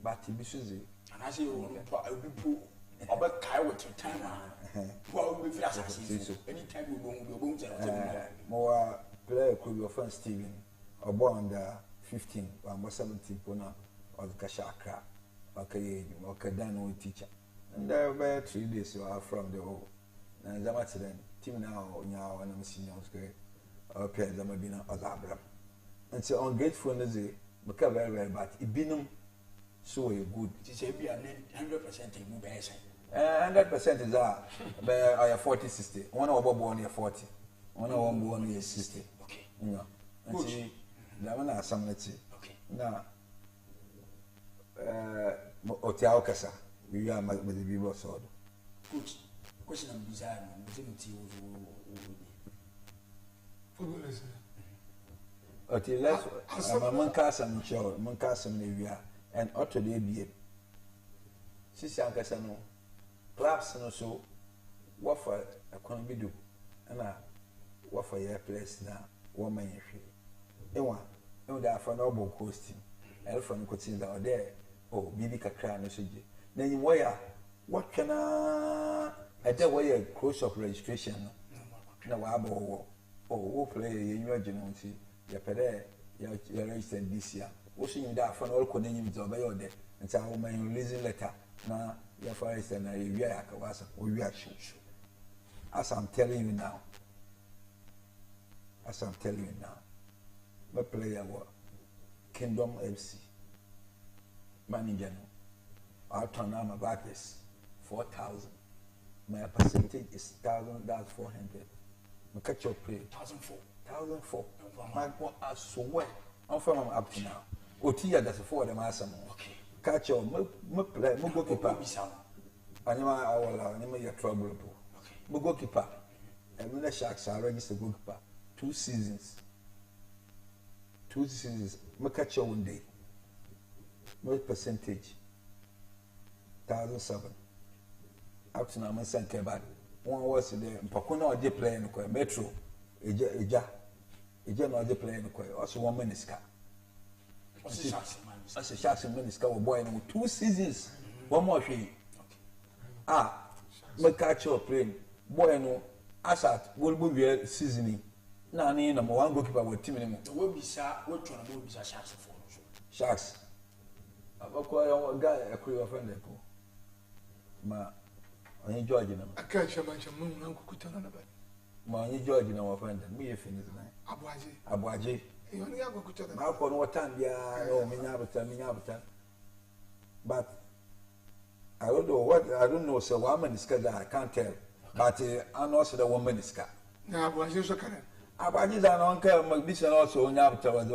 but Ibi Suzy. And I say, I'll be poor, about Kai with your time. Well, we feel as anytime we won't be more player could be your friend Steven, or born the 15 or 17 Pona or the Kashaka, okay, Dano teacher. And there were 3 days you are from the whole. And the matter then, Tim now, and I'm seeing your okay, the Mabina or Abram. And so ungratefulness. Because very but it been so good. It is a 100% move. 100% is that. But I have 40-60. One of born here 40. One of born here 60. Okay. No. And see, that one has some let's see. Okay. Now, Otiao Kasa, we are with the people sword. Good. Question of design. Footballers. Okay, let's Mancasam show, Mancasam Navia, and Otto de Bie. Sister Cassano, claps no so, what for a economy do, and what for your place now, woman if you. Ewa, no, that for noble coasting, elephant could see that there, oh, Bibi Cacra, no suji. Then you wire, what can I tell why a close of registration? No, abo, oh, play your emergency. Yapere ya registered this year. Washing you that for all connecting to obey order and say, oh, my releasing letter. Now, your forest and we are reaction. As I'm telling you now, my player was Kingdom FC manager. I'll turn on my back is 4,000. My percentage is 1,000, that's 400. My catch up play 1,004. My boy, I swear, I'm from up to now. Otia, that's 4 of them. Okay. Catch your play, Mugokipa. Anima, I will your trouble. Okay. Mugokipa. And when the Sharks are registered goalkeeper, 2 seasons. 2 seasons. My catch your 1 day. No percentage. 1,007. Up to now, my son came back. 1 was there. Pakuna or they play in the Metro. Eja no dey play no kwai also 1 miniska as a Sharks miniska we boy no 2 seasons 1 more hwe me catch up play boy no asat goalbu we seasoning na na number 1 goalkeeper we team no we bisa we try na we bisa Sharks for Sharks abako guy akuri offend ko ma onye George na aka chamancha mun nan ku kutana na ba ma onye George na offend me e finish na Abuaje. You only have to tell how can what time but I don't know I don't know, so woman is I can't tell. But I know so the woman is car. Now, Abuaje so can Abuaje is an uncle, my business also on Yabta was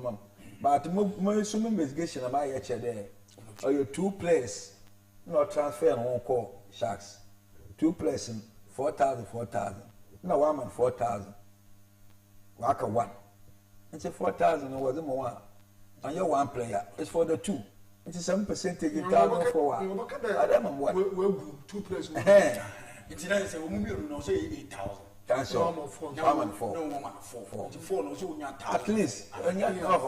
mom. But my some investigation am I there. Or your 2 players not transfer and won't call Sharks. 2 players in 4,000. No woman 4,000. Waka 1. And say 4,000 was more. And you're 1 player. It's for the 2. It's some percentage in town for I don't know what. 2 players. It's not say we no say 8,000. That's all. Four. No so At least, when you have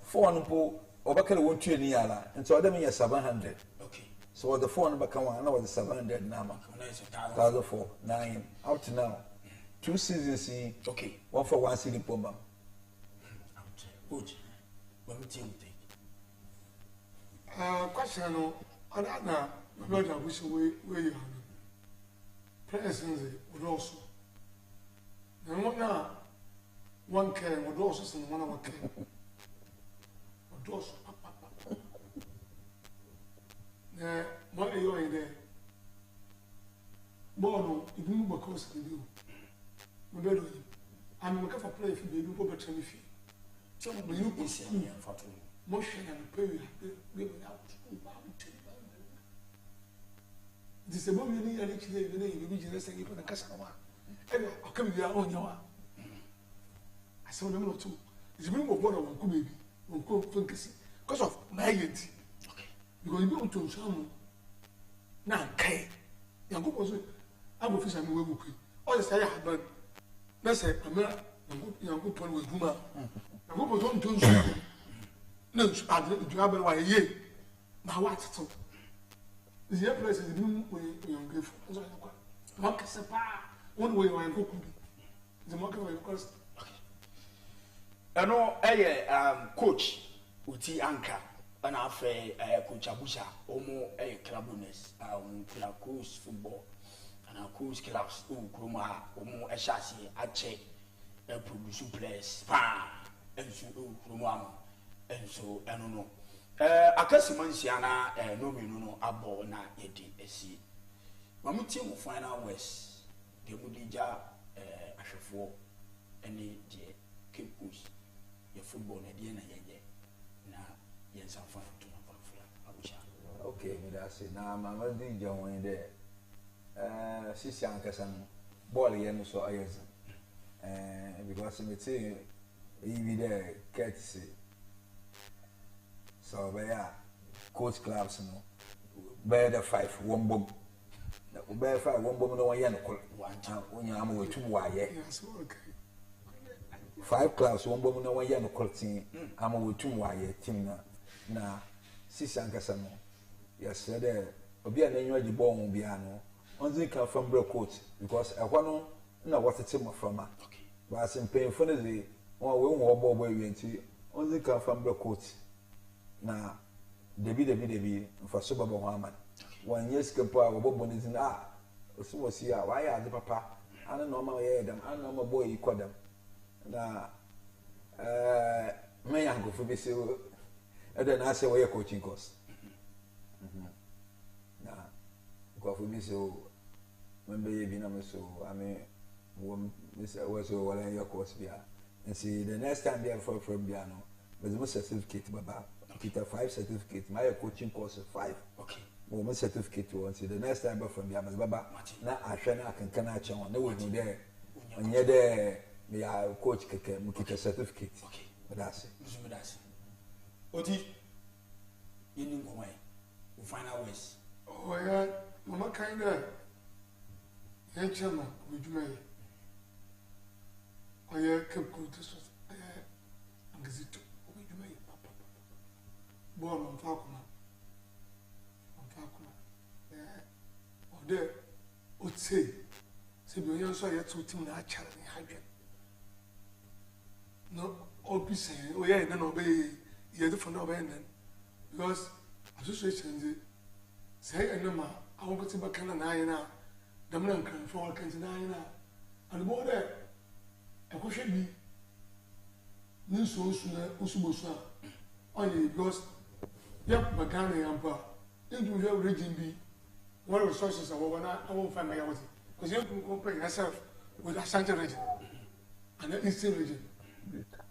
4 people, Obaka won't train Yala, and so them is 700. Okay. So the 4 number come on, now the 700 number. 1,004, 9 out to now. 2 seasons, okay. 1 for 1 city bomber. Good. What do you think? Question no, Anna, my brother, wish where you are. Presently, would also. Now, one can would also send one of our care. Would also, what are you in there? Bono, if you move across the view, I'm looking for play if you do over 20 feet. So, when you be saying, motion and pay, we will out. It is a moment you need to be just saying, you put a Casanova. And I'll come with your own yawa. I saw them not too. It's a room of water on Kubi, on Funky, because of my agency. Because you don't to some now, Kay. Young was I will fish and we will quick. All the say I have done. Let's say, I'm not young people with Huma. I hope I don't do so. No, I didn't grab it while a year. My what's so. The other place is the new way young people. Mark is a one way I go. The market way, of course. I know coach Uti Anka and after Coach Abusha, Omo Clubness, Cruise football, and Cruise clubs, Kruma, Omo Eshasi, Ache, produce players, and so Kruma, and so I don't know. Akasimansiana, no, no, abo na yedi esi. Mamuti mu final west, the Mudija, Ashafo, any J. Cape Coast, your football, Nadiana, na Yensa Fan to Abusha. Okay, that's it. Now, my mother did join in there. She's young as an boy, and so I am. Because I'm saying, he be there, courtesy. So, coach clubs, bear the 5, 1 bomb. Bear 5, 1 bomb, no one yan. When you am with 2 wire. 5 clubs, 1 bomb, no one yan. I'm with 2 wire team now. 6 Ankasano. Yesterday, Obia Nanya the ball piano. Only come from Bro coach because I want to know what it's from. But as in pain for the day, one way more boy went to only come from Bro coach. Now, Debbie for Super Bohaman. 1 year scamper, Bob is in was here. Why are the papa? I don't know my them. I know my boy equal them. Now, may I go for this? And then I say, where coaching course. Now, go for this. When baby, so I mean, this was all your course. And see, the next time they are from piano, there's no certificate, Baba. Peter 5 certificate. My coaching course is 5. Okay. Woman certificate once. The next time from the Baba. Now I can catch on. No one there. When you're there, we are coach Mukita certificate. Okay. But that's it. Oti, you know why? We find out ways. Oh, yeah, Mama kind of young chairman with me. Oh, yeah, kept good. This was a gazette. Born on Falcon. Or there, would say, you also had 2 teams that challenge hydrogen. No, all be saying, oh, yeah, and then obey, you had to find out because association say, and no, I won't go to back and I now, the man can fall, can deny now. And the board there, a question be new source, Usubusa, only because. Yep, but can I am into your region be what resources are over now? I won't find my own because you can compare yourself with a Santa region and the Eastern region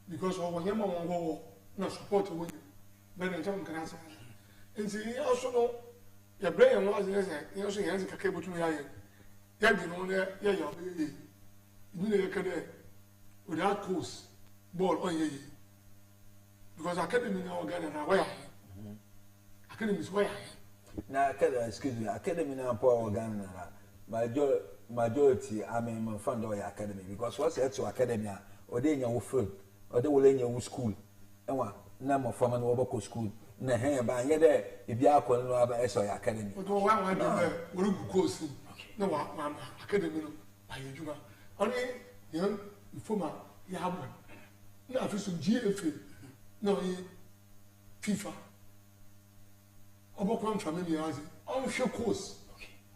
because of your mom will not support to win. But in John can answer. And see, you also know your brain was you also has a cable to me. You know, yeah, you know, without course, ball on ye because academy now again and away. academy is where na academy, excuse me, academy na power Ghana na majority I mean my friend or academy because what's it to academy or they nya field or they will nya school enwa na mo form na wo school na hen ba nya there e bia akọ no aba eso academy but one do there we go course na wa academy no ba yejuma only you informa ya happen na afiso GFA na FIFA obokwan family yazi on show course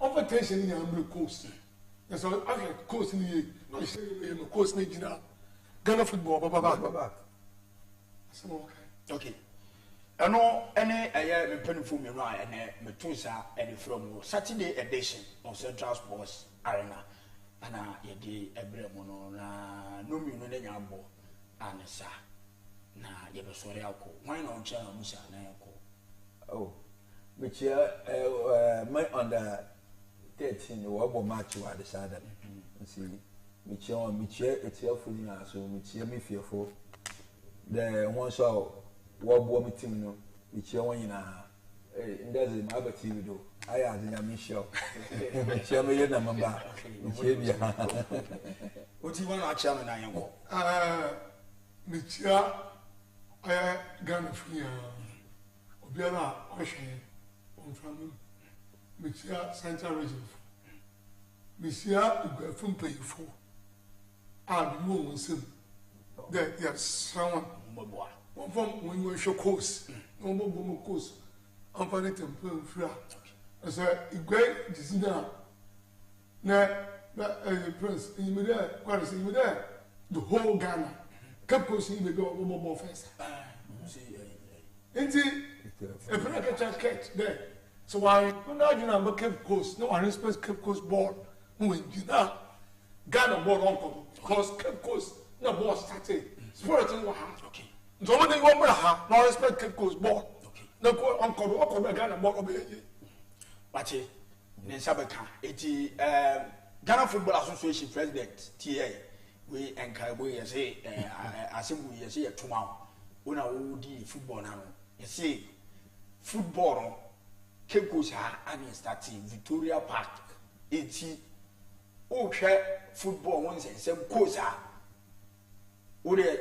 invitation in your course that's all okay course ni no course ni jina Ghana football baba okay ano ene eye me penifo me no a ene me tunsa ene from Saturday edition of Central Sports Arena ana ye di ebre mo no na no mi no nya abo anesa na ye be sori akọ wan na oncha na musa na yakọ oh which my under 13 we abo match wa the sada see which it's your fully na so which me fearful the one so we abo me team no which one yina ndaze ma aba TV do aya adenya me show which me na mamba which bia oti wan na acha me na yakọ Michia Ghana Fia Obiara Ocean on from Michia Central Region. Michia Ugafun pay for. And you won't see that yes, someone one from when you show course, no more course. I'm finding them free. I said, a great designer. Now, Prince, you there, what is you there? The whole Ghana. Cape Coast in the go more fence. Indeed, a pretty catch there. So why not you know Cape Coast? No one respects Cape Coast board. When you know Ghana board uncle because Cape Coast no board started. Spirit in what okay. So when you want to no respect Cape Coast board. Okay. No go uncle Ghana board obey. But Nensabeka, eti Ghana Football Association President TA. We encourage you say assembly you say tomorrow una wo di football na no you say football Cape Coast ha and starting Victoria Park eti o hwe football won say coast ha o de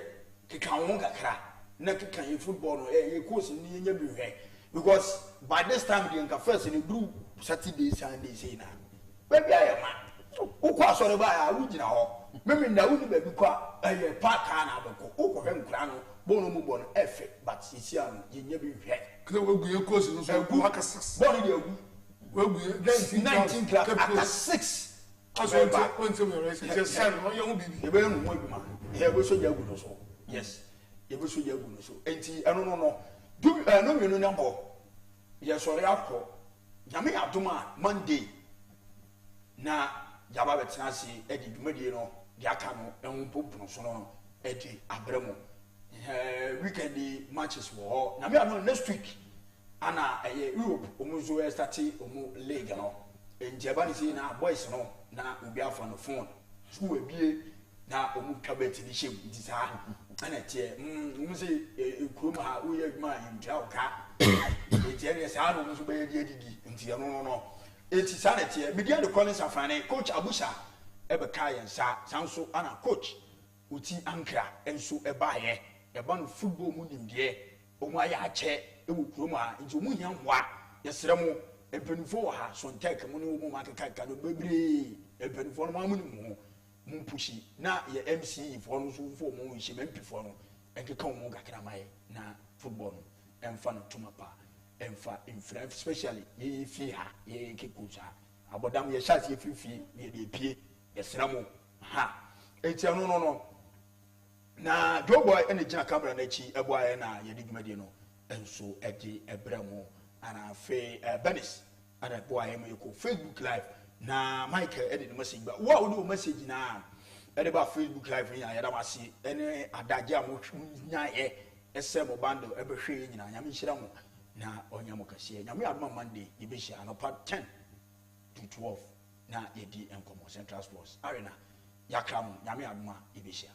keka won kakra na keka ye football no ye coast ni nya bi hwe because by this time the nka first in group Saturday Sunday say na baby ayama o kwa sore ba ya wo gina ho memi na wuni be bi kwa park na abeko ukwohwe nkura no bonu mu bono efe but sisi am yenya bi hwe kle wegu ye course no so gu aka 6 bonu de egu wegu 19 class after 6 aso onto me right just send no ye hu bibi ye be nu mo eduma ye be so jagu no so yes ye be so jagu no so enti eno no du no mi no nyambo ye sori akọ nyame adoma Monday na yaba betina si edi dwumadie no de aka no ehun popono so no edi abremo weekend matches wo na me ano next week ana Europe omuzo start omu league no enjeba ni si na boys no na obi afa no phone so ebie na omu kabet ni shem di sa ana tie se kurom ha wo ye adwuma yintia oka etie ne sa no muso be ye didi ntia no eti sa na tie media de Collins afane coach Abusa ebe kai nsa sanso ana coach uti ankra enso eba ye eba no football mu nimde omu aya ache ewu kurom ha nti omu hia hoa yesere mu empenifo ha so ntek mu ne omu makaka no bebre empenifo no mamu ni mu mu pushi na ye MC fo no so fo mu hye mempifo no enkeka omu gakra mai na football no emfa no tumapa emfa infra especially ye fi ha ye kekucha abodam ye shot ye fifi ye de pie yesere mu ha enti no na Joboy ene gina camera na chi eboa na ye digumade no enso edi ebremu ana fe Benis ana eboa ye ko Facebook live na Michael edi the message ba wo do message na edi ba Facebook live ya da wase ene adaje amotwu nya ye ese mo bando ebehwe ye nyina nyame hira mo na onya mo kase nyame adoma Monday ye be hia no part 10 to 12 na ye di enkomo Central Sports Arena yakram nyame adoma ye be hia